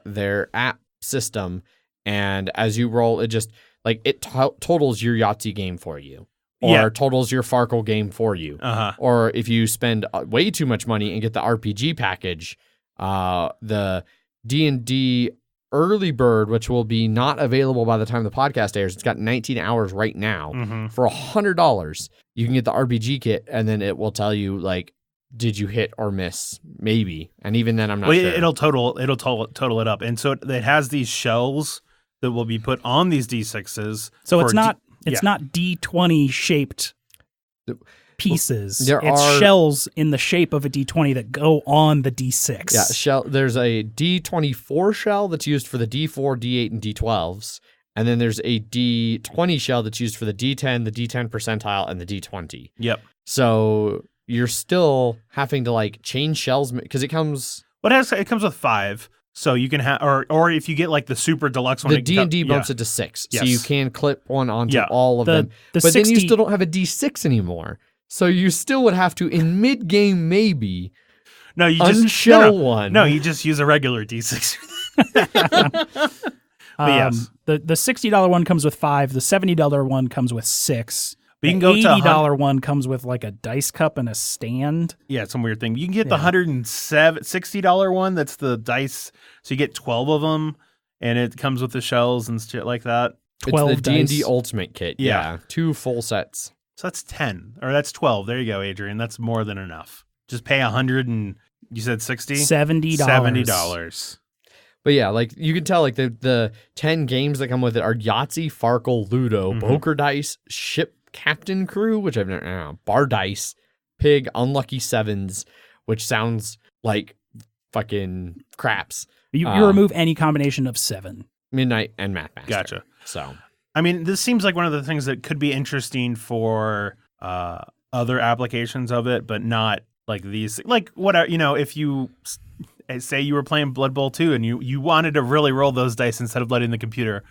their app system, and as you roll, it just like it totals your Yahtzee game for you, or totals your Farkle game for you. Or if you spend way too much money and get the RPG package, the D&D early bird, which will be not available by the time the podcast airs. It's got 19 hours right now. For $100, you can get the RPG kit, and then it will tell you like, did you hit or miss? Maybe, and even then, I'm not sure. It'll total it up, and so it has these shells that will be put on these D6s. So it's not D20 shaped pieces. It's shells in the shape of a D20 that go on the D6. Yeah, there's a D24 shell that's used for the D4, D8, and D12s. And then there's a D20 shell that's used for the D10, the D10 percentile, and the D20. Yep. So you're still having to like change shells because it comes... It comes with 5. So you can have, or if you get like the super deluxe one, the D&D bumps it to 6, yes. so you can clip one onto all of them. The but 60... then you still don't have a D6 anymore, so you still would have to in mid game maybe. No, you just unshell one. No, you just use a regular D6. But yes, the $60 one comes with 5. The $70 one comes with 6. But you can go go to $80 one comes with like a dice cup and a stand. Yeah, it's some weird thing. You can get the $160 one. That's the dice. So you get 12 of them, and it comes with the shells and shit like that. 12 it's the dice. D&D Ultimate Kit. Yeah, 2 full sets. So that's 10, or that's 12. There you go, Adrian. That's more than enough. Just pay 100 and you said 60? $70. $70. But yeah, like you can tell, like the 10 games that come with it are Yahtzee, Farkle, Ludo, Poker Dice, Ship Captain Crew, which I've never, Bar Dice, Pig, Unlucky Sevens, which sounds like fucking craps. You remove any combination of 7. Midnight and Mathmaster. Gotcha. So, I mean, this seems like one of the things that could be interesting for other applications of it, but not like these. Like, what, if you say you were playing Blood Bowl 2 and you wanted to really roll those dice instead of letting the computer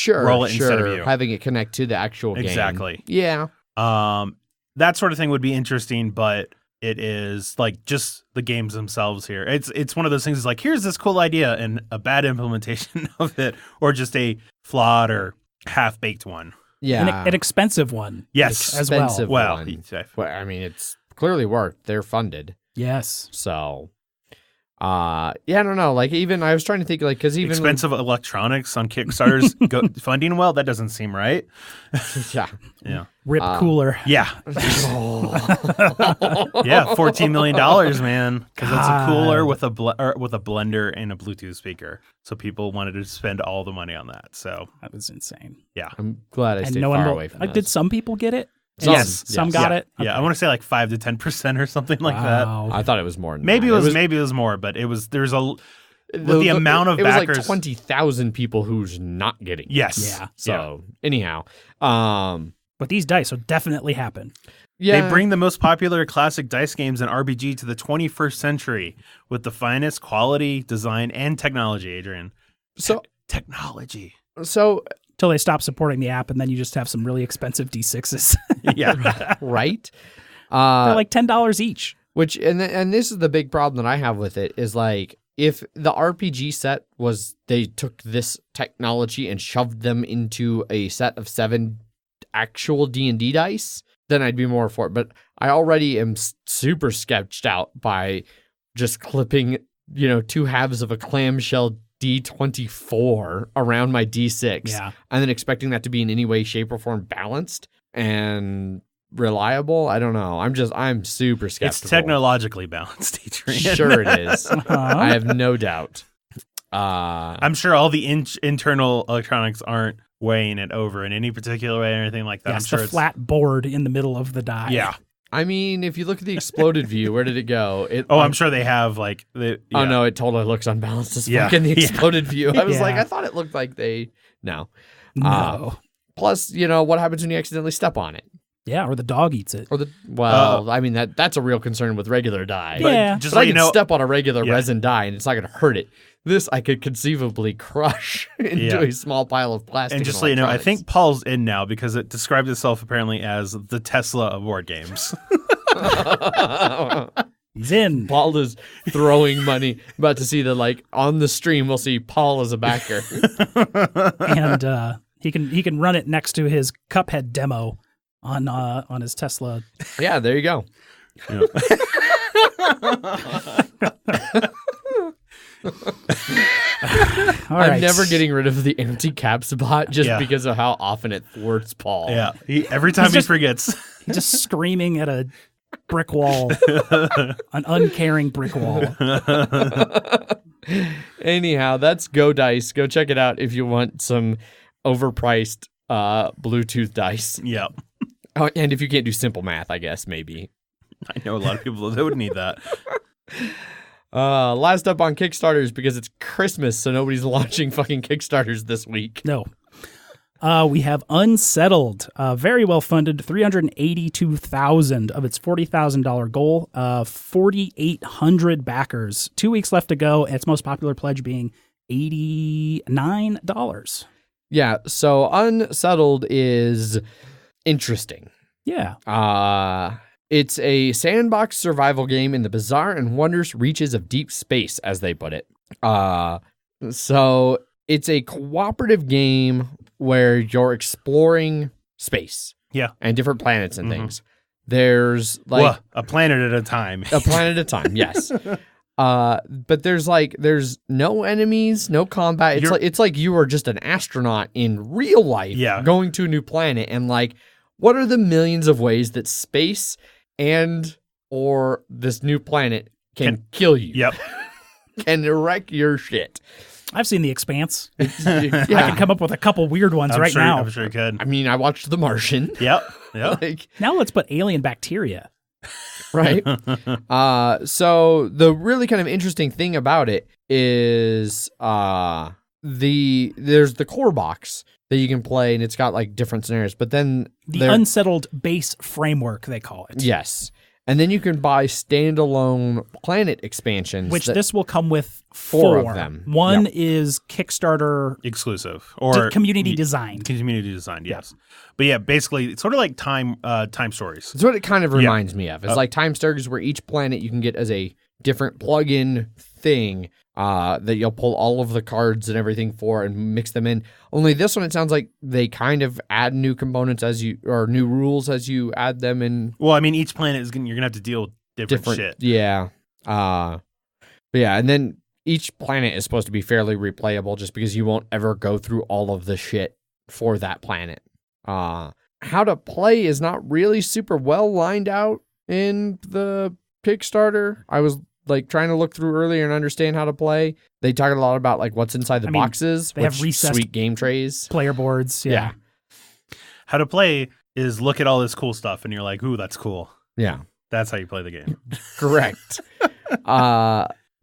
roll it instead of you. Having it connect to the actual game. Exactly. Yeah. That sort of thing would be interesting, but it is like just the games themselves here. It's one of those things. It's like, here's this cool idea and a bad implementation of it, or just a flawed or half-baked one. Yeah. An expensive one. Yes. As well. One. Well, I mean, it's clearly worked. They're funded. Yes. So, I don't know. Like, even I was trying to think, like, because even expensive electronics on Kickstarter's funding well, that doesn't seem right. Yeah. Rip cooler. Yeah. Yeah, $14 million, man. Because it's a cooler with a blender and a Bluetooth speaker. So people wanted to spend all the money on that. So that was insane. Yeah. I'm glad I stayed far away from like, this. did some people get it? Yes. Some got it. Okay. Yeah, I want to say like 5 to 10% or something like that. I thought it was more than maybe that. Maybe it was more, but there's the amount of backers. It was like 20,000 people who's not getting it. Yes. Yeah. So anyhow, But these dice will definitely happen. Yeah. They bring the most popular classic dice games and RPG to the 21st century with the finest quality, design, and technology, Adrian. So Technology. So Until they stop supporting the app, and then you just have some really expensive D6s. Yeah. right. They're like $10 each. Which and this is the big problem that I have with it is like if the RPG set was they took this technology and shoved them into a set of 7 actual D&D dice, then I'd be more for it. But I already am super sketched out by just clipping, 2 halves of a clamshell D24 around my D6, Yeah. and then expecting that to be in any way, shape, or form balanced and reliable. I don't know. I'm super skeptical. It's technologically balanced, Adrian. Sure it is. Uh-huh. I have no doubt. I'm sure all the internal electronics aren't weighing it over in any particular way or anything like that. Yes, I'm sure the it's flat board in the middle of the die. Yeah. I mean, if you look at the exploded view, where did it go? I'm sure they have like the. Oh yeah. no, it totally looks unbalanced as Yeah. fuck in the exploded view. I was Yeah. like, I thought it looked like no. No. Plus, what happens when you accidentally step on it? Yeah, or the dog eats it. Or I mean that's a real concern with regular dye. Yeah. Just But so I you can know, step on a regular Yeah. resin dye and it's not going to hurt it. This I could conceivably crush into Yeah. a small pile of plastic. and just so you know, I think Paul's in now because it described itself apparently as the Tesla of board games. He's in. Paul is throwing money. About to see on the stream, we'll see Paul as a backer. And he can run it next to his Cuphead demo on his Tesla. Yeah, there you go. Yeah. All I'm right. never getting rid of the empty cap spot just Yeah. because of how often it thwarts Paul. Yeah. Every time he forgets. He's just screaming at a brick wall, an uncaring brick wall. Anyhow, that's Go Dice. Go check it out if you want some overpriced Bluetooth dice. Yeah. Oh, and if you can't do simple math, I guess maybe. I know a lot of people that would need that. Last up on Kickstarters because it's Christmas, so nobody's launching fucking Kickstarters this week. No. We have Unsettled, very well funded, 382,000 of its $40,000 goal, 4,800 backers. 2 weeks left to go. Its most popular pledge being $89. Yeah, so Unsettled is interesting. Yeah. It's a sandbox survival game in the bizarre and wondrous reaches of deep space, as they put it. So it's a cooperative game where you're exploring space. Yeah. And different planets and Mm-hmm. things. There's A planet at a time. a planet at a time, yes. But there's no enemies, no combat. It's like you are just an astronaut in real life going to a new planet and what are the millions of ways that space and or this new planet can kill you? Yep. Can wreck your shit. I've seen The Expanse. Yeah. I can come up with a couple weird ones I'm sure, now. I'm sure you could. I mean, I watched The Martian. Yep. Yep. Now let's put alien bacteria. Right? So the really kind of interesting thing about it is there's the core box that you can play, and it's got different scenarios. But then The Unsettled base framework, they call it. Yes. And then you can buy standalone planet expansions. Which this will come with four four of them. One is Kickstarter Exclusive or community designed. Community designed, yes. But yeah, basically, it's sort of like time stories. That's what it kind of reminds me of. It's like Time Stories, where each planet you can get as a different plug-in thing that you'll pull all of the cards and everything for and mix them in. Only this one, it sounds like they kind of add new components or new rules as you add them in. Well, I mean, each planet you're gonna have to deal with different shit. Yeah. But yeah, and then each planet is supposed to be fairly replayable just because you won't ever go through all of the shit for that planet. How to play is not really super well lined out in the Kickstarter. I was trying to look through earlier and understand how to play. They talk a lot about what's inside the boxes. They have recessed sweet game trays, player boards. Yeah. How to play is look at all this cool stuff and you're like, ooh, that's cool. Yeah. That's how you play the game. Correct.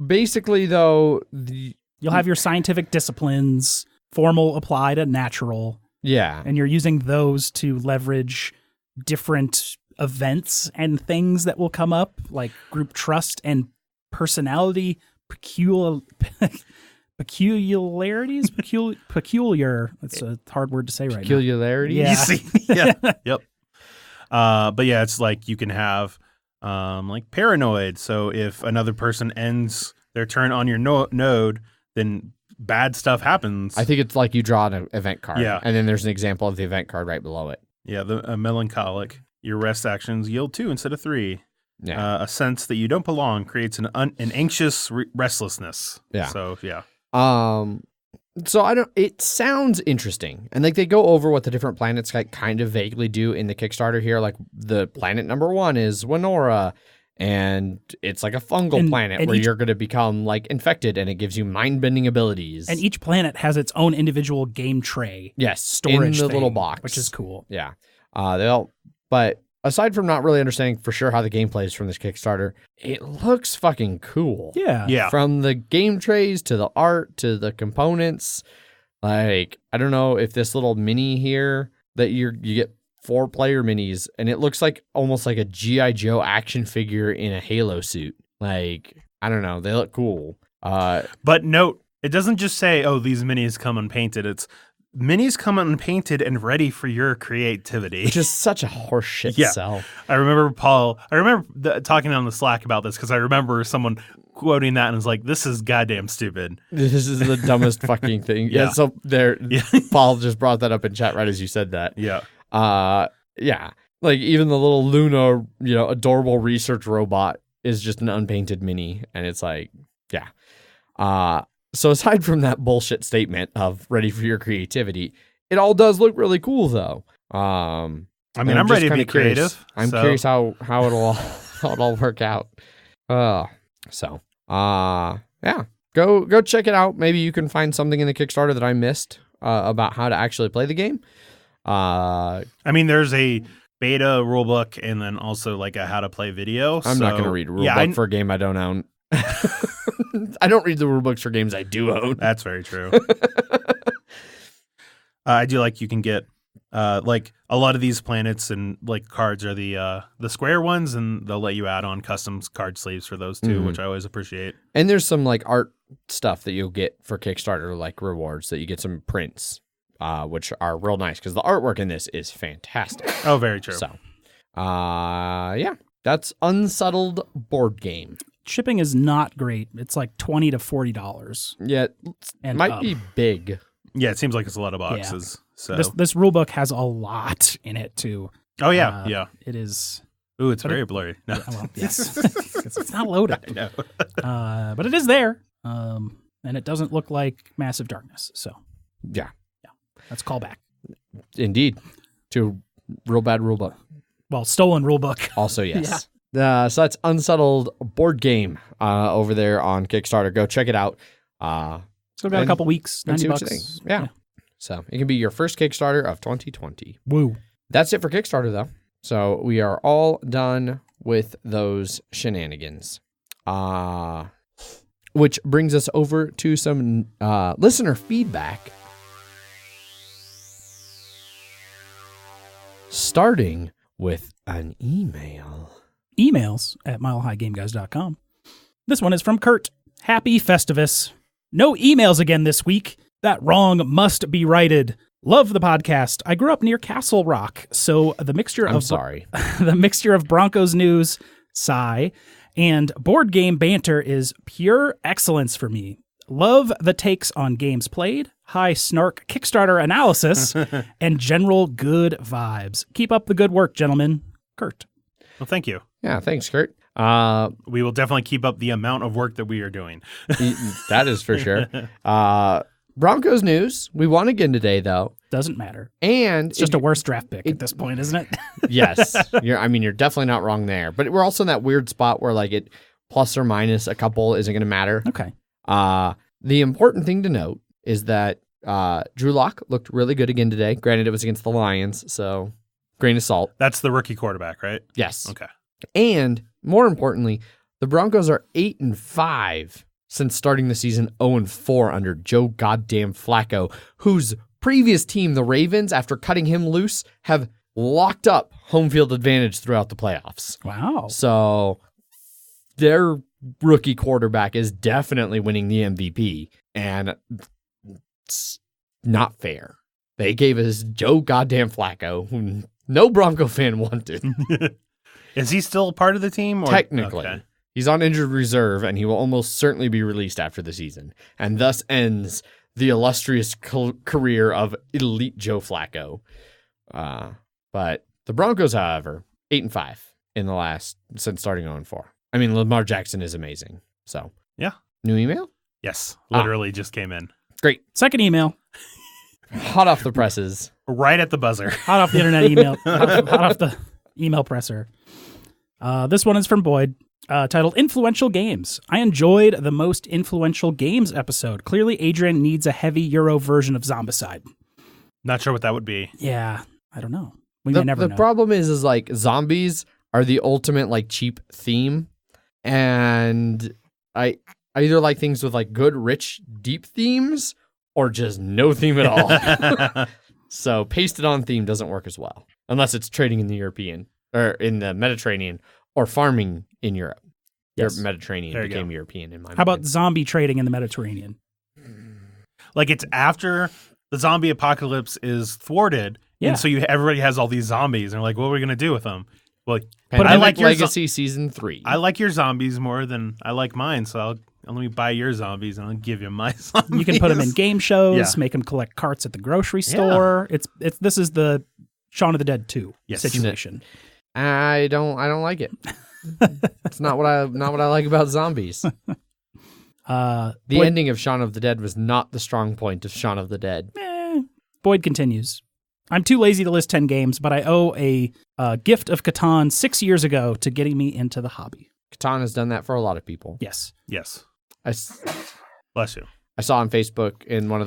Basically, though, You'll have your scientific disciplines, formal, applied, and natural. Yeah. And you're using those to leverage different events and things that will come up, like group trust and personality peculiarities. Peculiar. That's a hard word to say right now. Peculiarities? Yeah. You see? Yeah. Yep. But yeah, it's like you can have like paranoid. So if another person ends their turn on your node, then bad stuff happens. I think it's like you draw an event card. Yeah. And then there's an example of the event card right below it. Yeah, the melancholic. Your rest actions yield 2 instead of 3. Yeah. A sense that you don't belong creates an anxious restlessness. Yeah. So yeah. So it sounds interesting. And like they go over what the different planets like kind of vaguely do in the Kickstarter here. Like the planet number 1 is Winora, and it's like a fungal planet where you're going to become like infected, and it gives you mind-bending abilities. And each planet has its own individual game tray. Yes, storage in the thing, little box, which is cool. Yeah. But aside from not really understanding for sure how the game plays from this Kickstarter, it looks fucking cool. Yeah. Yeah. From the game trays to the art to the components. Like, I don't know if this little mini here that you get 4-player minis, and it looks like almost like a G.I. Joe action figure in a Halo suit. Like, I don't know. They look cool. But note, it doesn't just say, oh, these minis come unpainted. It's minis come unpainted and ready for your creativity. Which is such a horseshit sell. I remember talking on the Slack about this because I remember someone quoting that and was like, this is goddamn stupid. This is the dumbest fucking thing. Yeah. So Paul just brought that up in chat right as you said that. Yeah. Yeah. Like even the little Luna, adorable research robot is just an unpainted mini. And it's like, yeah. So aside from that bullshit statement of ready for your creativity, it all does look really cool though. I mean, I'm ready to be creative. I'm curious how it'll all work out. Yeah. Go check it out. Maybe you can find something in the Kickstarter that I missed about how to actually play the game. I mean, there's a beta rulebook and then also like a how to play video. I'm not going to read a rulebook for a game I don't own. I don't read the rulebooks for games I do own. That's very true. I do like you can get like a lot of these planets and like cards are the square ones, and they'll let you add on custom card sleeves for those too, which I always appreciate. And there's some like art stuff that you'll get for Kickstarter, like rewards that you get some prints, which are real nice because the artwork in this is fantastic. Oh, very true. So, yeah, that's Unsettled board game. Shipping is not great. It's like $20 to $40. Yeah, it might be big. Yeah, it seems like it's a lot of boxes. Yeah. So this rulebook has a lot in it too. Oh yeah, yeah. It is. Ooh, it's very blurry. No. Well, yes, it's not loaded. I know. But it is there, and it doesn't look like Massive Darkness. So yeah, that's callback. Indeed, to real bad rulebook. Well, stolen rulebook. Also, yes. Yeah. So that's Unsettled board game over there on Kickstarter. Go check it out. Still got a couple weeks, $90. Yeah. So it can be your first Kickstarter of 2020. Woo. That's it for Kickstarter, though. So we are all done with those shenanigans. Which brings us over to some listener feedback. Starting with an email. Emails at milehighgameguys.com. This one is from Kurt. Happy Festivus. No emails again this week. That wrong must be righted. Love the podcast. I grew up near Castle Rock, so the mixture of Broncos news, sigh, and board game banter is pure excellence for me. Love the takes on games played, high snark Kickstarter analysis, and general good vibes. Keep up the good work, gentlemen. Kurt. Well, thank you. Yeah, thanks, Kurt. We will definitely keep up the amount of work that we are doing. That is for sure. Broncos news. We won again today, though. Doesn't matter. And it's just a worse draft pick at this point, isn't it? Yes. You're definitely not wrong there. But we're also in that weird spot where like it plus or minus a couple isn't going to matter. Okay. The important thing to note is that Drew Lock looked really good again today. Granted, it was against the Lions, so grain of salt. That's the rookie quarterback, right? Yes. Okay. And more importantly, the Broncos are 8-5 since starting the season 0-4 under Joe goddamn Flacco, whose previous team, the Ravens, after cutting him loose, have locked up home field advantage throughout the playoffs. Wow. So their rookie quarterback is definitely winning the MVP, and it's not fair. They gave us Joe goddamn Flacco, who no Bronco fan wanted. Is he still part of the team? Or? Technically. Okay. He's on injured reserve, and he will almost certainly be released after the season, and thus ends the illustrious career of elite Joe Flacco. But the Broncos, however, 8-5 in the last since starting 0-4. I mean, Lamar Jackson is amazing. So Yeah. New email? Yes. Literally just came in. Great. Second email. Hot off the presses. Right at the buzzer. Hot off the internet email. hot off the email presser. This one is from Boyd. Titled Influential Games. I enjoyed the most influential games episode. Clearly, Adrian needs a heavy Euro version of Zombicide. Not sure what that would be. Yeah, I don't know. We may never know. The problem is like zombies are the ultimate like cheap theme, and I either like things with like good, rich, deep themes or just no theme at all. So pasted on theme doesn't work as well unless it's trading in the European or in the Mediterranean or farming in Europe. Yes. Mediterranean became European in my mind. How about zombie trading in the Mediterranean? Like it's after the zombie apocalypse is thwarted, Yeah. and so everybody has all these zombies, and they're like, what are we going to do with them? Well, Pandemic I like your Legacy Season 3. I like your zombies more than I like mine, so let me buy your zombies and I'll give you my zombies. You can put them in game shows, Yeah. make them collect carts at the grocery store. It's this is the Shaun of the Dead 2 Yes. situation. I don't like it. It's not what I like about zombies. The ending of Shaun of the Dead was not the strong point of Shaun of the Dead. Boyd continues. I'm too lazy to list 10 games, but I owe a gift of Catan 6 years ago to getting me into the hobby. Catan has done that for a lot of people. Yes. Yes. Bless you. I saw on Facebook in one of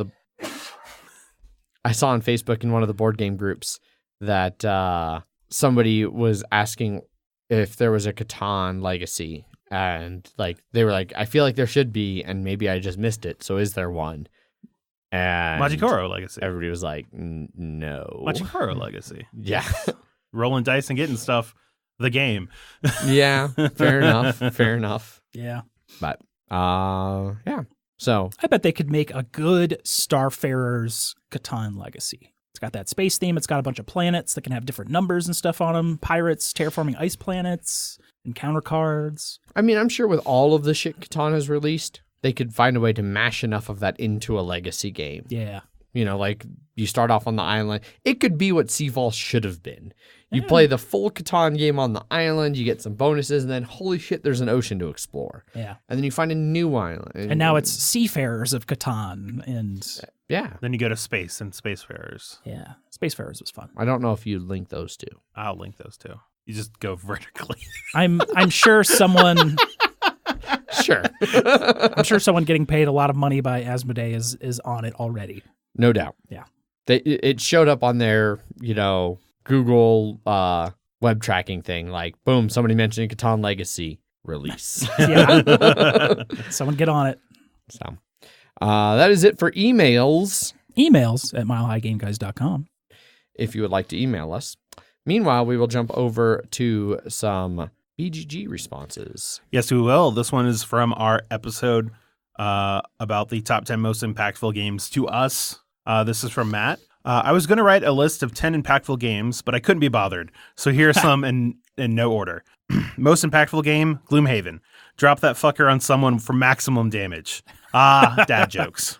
the board game groups that somebody was asking if there was a Catan legacy, and like they were like, I feel like there should be, and maybe I just missed it. So is there one? And Magikoro Legacy. Everybody was like, no. Magikoro Legacy. Yeah. Rolling dice and getting stuff. The game. Yeah. Fair enough. Yeah. But yeah. So I bet they could make a good Starfarers Catan legacy. It's got that space theme. It's got a bunch of planets that can have different numbers and stuff on them. Pirates terraforming ice planets, encounter cards. I mean, I'm sure with all of the shit Catan has released, they could find a way to mash enough of that into a legacy game. Yeah. You know, like you start off on the island. It could be what Seafall should have been. You play the full Catan game on the island, you get some bonuses, and then holy shit, there's an ocean to explore. Yeah. And then you find a new island. And now it's Seafarers of Catan. And yeah. Then you go to space and Spacefarers. Yeah. Spacefarers was fun. I don't know if you link those two. I'll link those two. You just go vertically. I'm sure someone... Sure. I'm sure someone getting paid a lot of money by Asmodee is on it already. No doubt. Yeah. It showed up on their, Google web tracking thing. Like, boom, somebody mentioned Catan Legacy release. Yeah. Someone get on it. So that is it for emails. Emails at milehighgameguys.com. If you would like to email us. Meanwhile, we will jump over to some BGG responses. Yes, we will. This one is from our episode about the top 10 most impactful games to us. This is from Matt. I was going to write a list of 10 impactful games, but I couldn't be bothered. So here are some in no order. Most impactful game, Gloomhaven. Drop that fucker on someone for maximum damage. Dad jokes.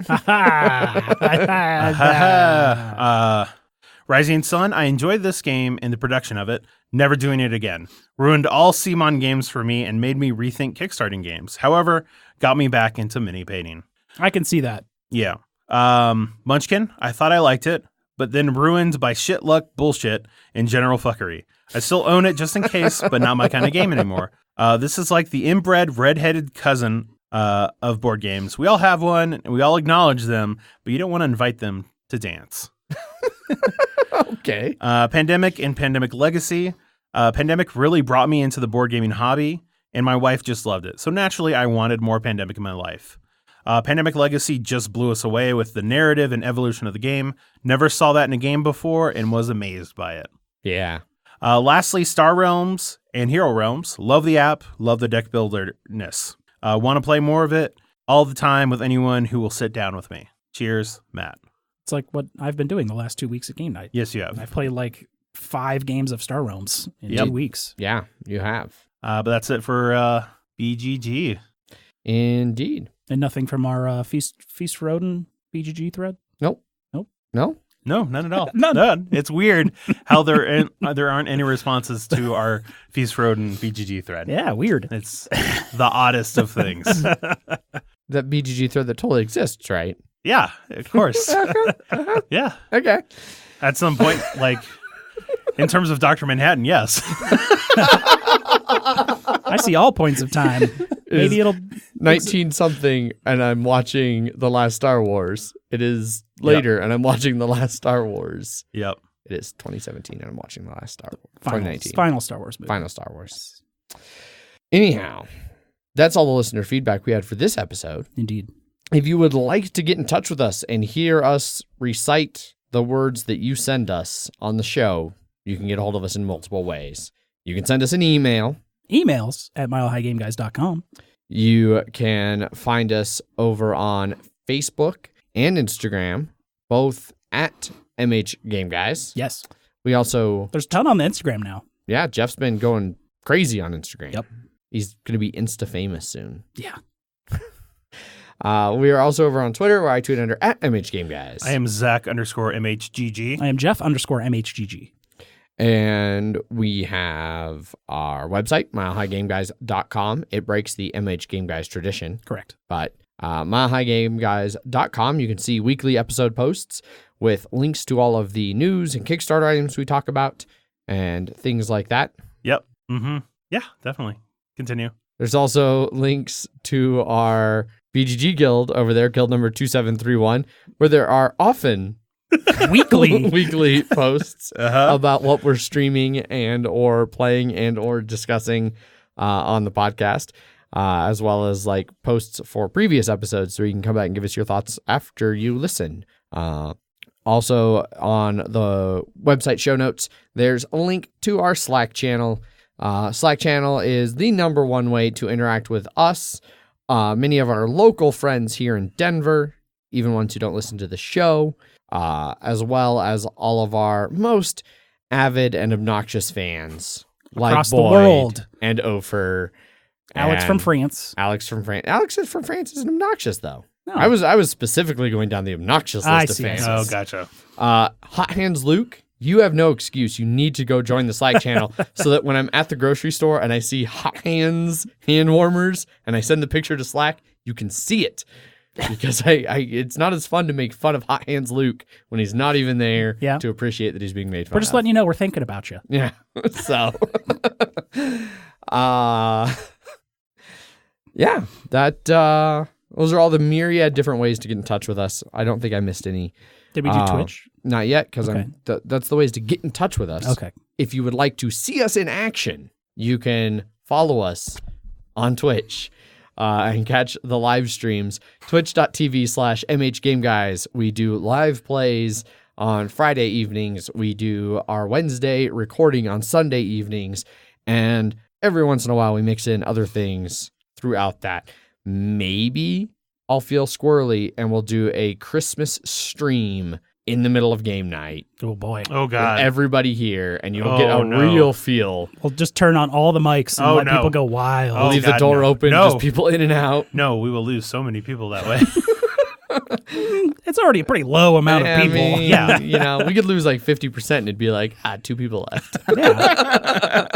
Rising Sun, I enjoyed this game and the production of it. Never doing it again. Ruined all CMON games for me and made me rethink kickstarting games. However, got me back into mini painting. I can see that. Yeah. Munchkin, I thought I liked it, but then ruined by shit luck, bullshit, and general fuckery. I still own it just in case, but not my kind of game anymore. This is like the inbred, red-headed cousin of board games. We all have one, and we all acknowledge them, but you don't want to invite them to dance. Okay. Pandemic and Pandemic Legacy. Pandemic really brought me into the board gaming hobby, and my wife just loved it. So naturally, I wanted more Pandemic in my life. Pandemic Legacy just blew us away with the narrative and evolution of the game. Never saw that in a game before and was amazed by it. Yeah. Lastly, Star Realms and Hero Realms. Love the app. Love the deck builderness. Want to play more of it all the time with anyone who will sit down with me. Cheers, Matt. It's like what I've been doing the last 2 weeks at game night. Yes, you have. I've played like 5 games of Star Realms in Yep. 2 weeks. Yeah, you have. But that's it for BGG. Indeed. And nothing from our Feast for Odin BGG thread? Nope. Nope. No? No, none at all. None. It's weird how there aren't any responses to our Feast for Odin BGG thread. Yeah, weird. It's the oddest of things. That BGG thread that totally exists, right? Yeah, of course. Yeah. Okay. At some point, like, in terms of Dr. Manhattan, yes. I see all points of time. Maybe it'll 19 something and I'm watching The Last Star Wars. It is later and I'm watching The Last Star Wars. Yep. It is 2017 and I'm watching The Last Star Wars. final 2019. Star Wars movie. Final Star Wars. Anyhow, that's all the listener feedback we had for this episode. Indeed. If you would like to get in touch with us and hear us recite the words that you send us on the show, you can get a hold of us in multiple ways. You can send us an email. Emails at milehighgameguys.com. You can find us over on Facebook and Instagram, both at MHGameGuys. Yes. We also, There's a ton on the Instagram now. yeah, Jeff's been going crazy on Instagram. Yep. He's going to be Insta famous soon. Yeah. We are also over on Twitter where I tweet under at MHGameGuys. I am Zach_MHGG. I am Jeff_MHGG. And we have our website, milehighgameguys.com. It breaks the MH Game Guys tradition. Correct. But milehighgameguys.com, you can see weekly episode posts with links to all of the news and Kickstarter items we talk about and things like that. Yep. Mm-hmm. Yeah, definitely. Continue. There's also links to our BGG guild over there, guild number 2731, where there are often weekly posts about what we're streaming and or playing and or discussing on the podcast, as well as like posts for previous episodes so you can come back and give us your thoughts after you listen. Also on the website show notes, there's a link to our Slack channel. Slack channel is the number one way to interact with us, many of our local friends here in Denver, even ones who don't listen to the show, as well as all of our most avid and obnoxious fans Across like the Boyd world. and Ofer. Alex from France. Alex from France. Alex from France isn't obnoxious though. No. I was specifically going down the obnoxious I list of see. fans. Oh, gotcha. Hot Hands Luke, you have no excuse. You need to go join the Slack channel so that when I'm at the grocery store and I see Hot Hands hand warmers and I send the picture to Slack, you can see it. Because it's not as fun to make fun of Hot Hands Luke when he's not even there to appreciate that he's being made fun of. We're just letting you know we're thinking about you. Yeah. So, yeah, those are all the myriad different ways to get in touch with us. I don't think I missed any. Did we do Twitch? Not yet, because Okay. that's the ways to get in touch with us. Okay. If you would like to see us in action, you can follow us on Twitch and catch the live streams. Twitch.tv/MHGameGuys. We do live plays on Friday evenings. We do our Wednesday recording on Sunday evenings. And every once in a while, we mix in other things throughout that. Maybe I'll feel squirrely and we'll do a Christmas stream in the middle of game night. Oh, boy. Oh, God. With everybody here, and you'll get a no. real feel. We'll just turn on all the mics and let people go wild. Oh, Leave the God, door no. open, No. just people in and out. No, we will lose so many people that way. It's already a pretty low amount of people. I mean, Yeah. you know, we could lose like 50% and it'd be like, 2 people left. Yeah.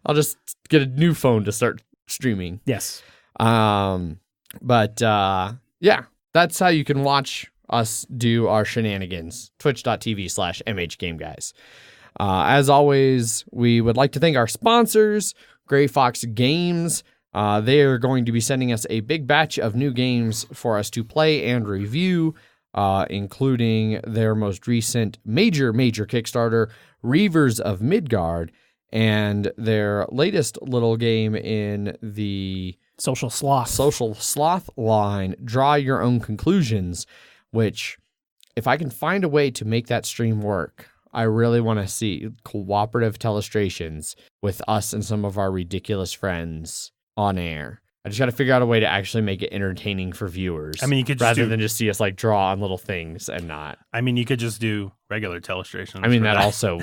I'll just get a new phone to start streaming. Yes. But yeah, that's how you can watch us do our shenanigans. Twitch.tv/MHGameGuys. As always, we would like to thank our sponsors, Gray Fox Games. They are going to be sending us a big batch of new games for us to play and review, including their most recent major Kickstarter, Reavers of Midgard, and their latest little game in the social sloth. Social sloth line, draw your own conclusions, which if I can find a way to make that stream work, I really want to see cooperative telestrations with us and some of our ridiculous friends on air. I just got to figure out a way to actually make it entertaining for viewers. I mean, you could just rather than just see us like draw on little things and not. I mean, you could just do regular telestrations. I mean, that also.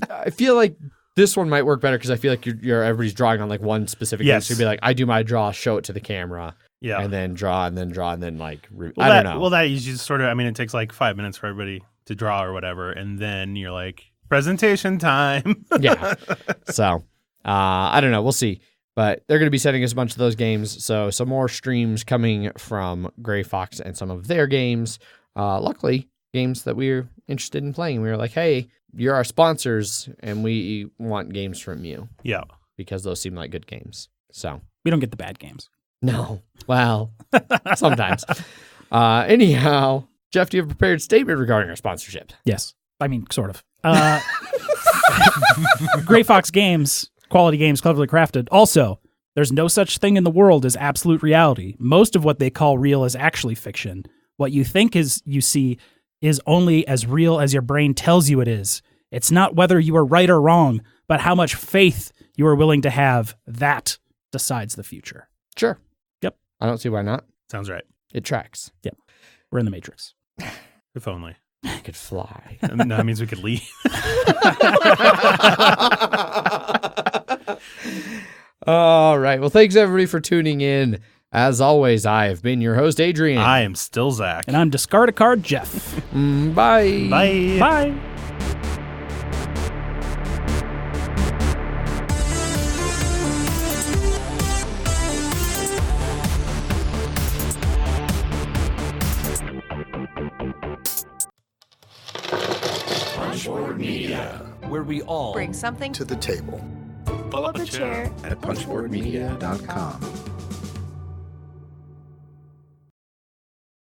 I feel like this one might work better because I feel like you're everybody's drawing on like one specific thing. So you'd be like, I do my draw, show it to the camera, and then draw, and then draw, and then like I don't know. Well, that you just sort of. I mean, it takes like 5 minutes for everybody to draw or whatever, and then you're like presentation time. Yeah. So I don't know. We'll see. But they're going to be sending us a bunch of those games. So some more streams coming from Gray Fox and some of their games. Luckily, games that we're interested in playing. We were like, hey, you're our sponsors, and we want games from you. Yeah. Because those seem like good games. So We don't get the bad games. no. Well, sometimes. Anyhow, Jeff, do you have a prepared statement regarding our sponsorship? Yes. I mean, sort of. Gray Fox Games, quality games cleverly crafted. Also, there's no such thing in the world as absolute reality. Most of what they call real is actually fiction. What you think you see is only as real as your brain tells you it is. It's not whether you are right or wrong, but how much faith you are willing to have. That decides the future. Sure. Yep. I don't see why not. Sounds right. It tracks. Yep. We're in the Matrix. If only. I could fly. And that means we could leave. All right. Well, thanks everybody for tuning in. As always, I have been your host, Adrian. I am still Zach. And I'm Discard a Card Jeff. Bye. Bye. Bye. Punchboard Media, where we all bring something to the table. Pull up a chair at punchboardmedia.com.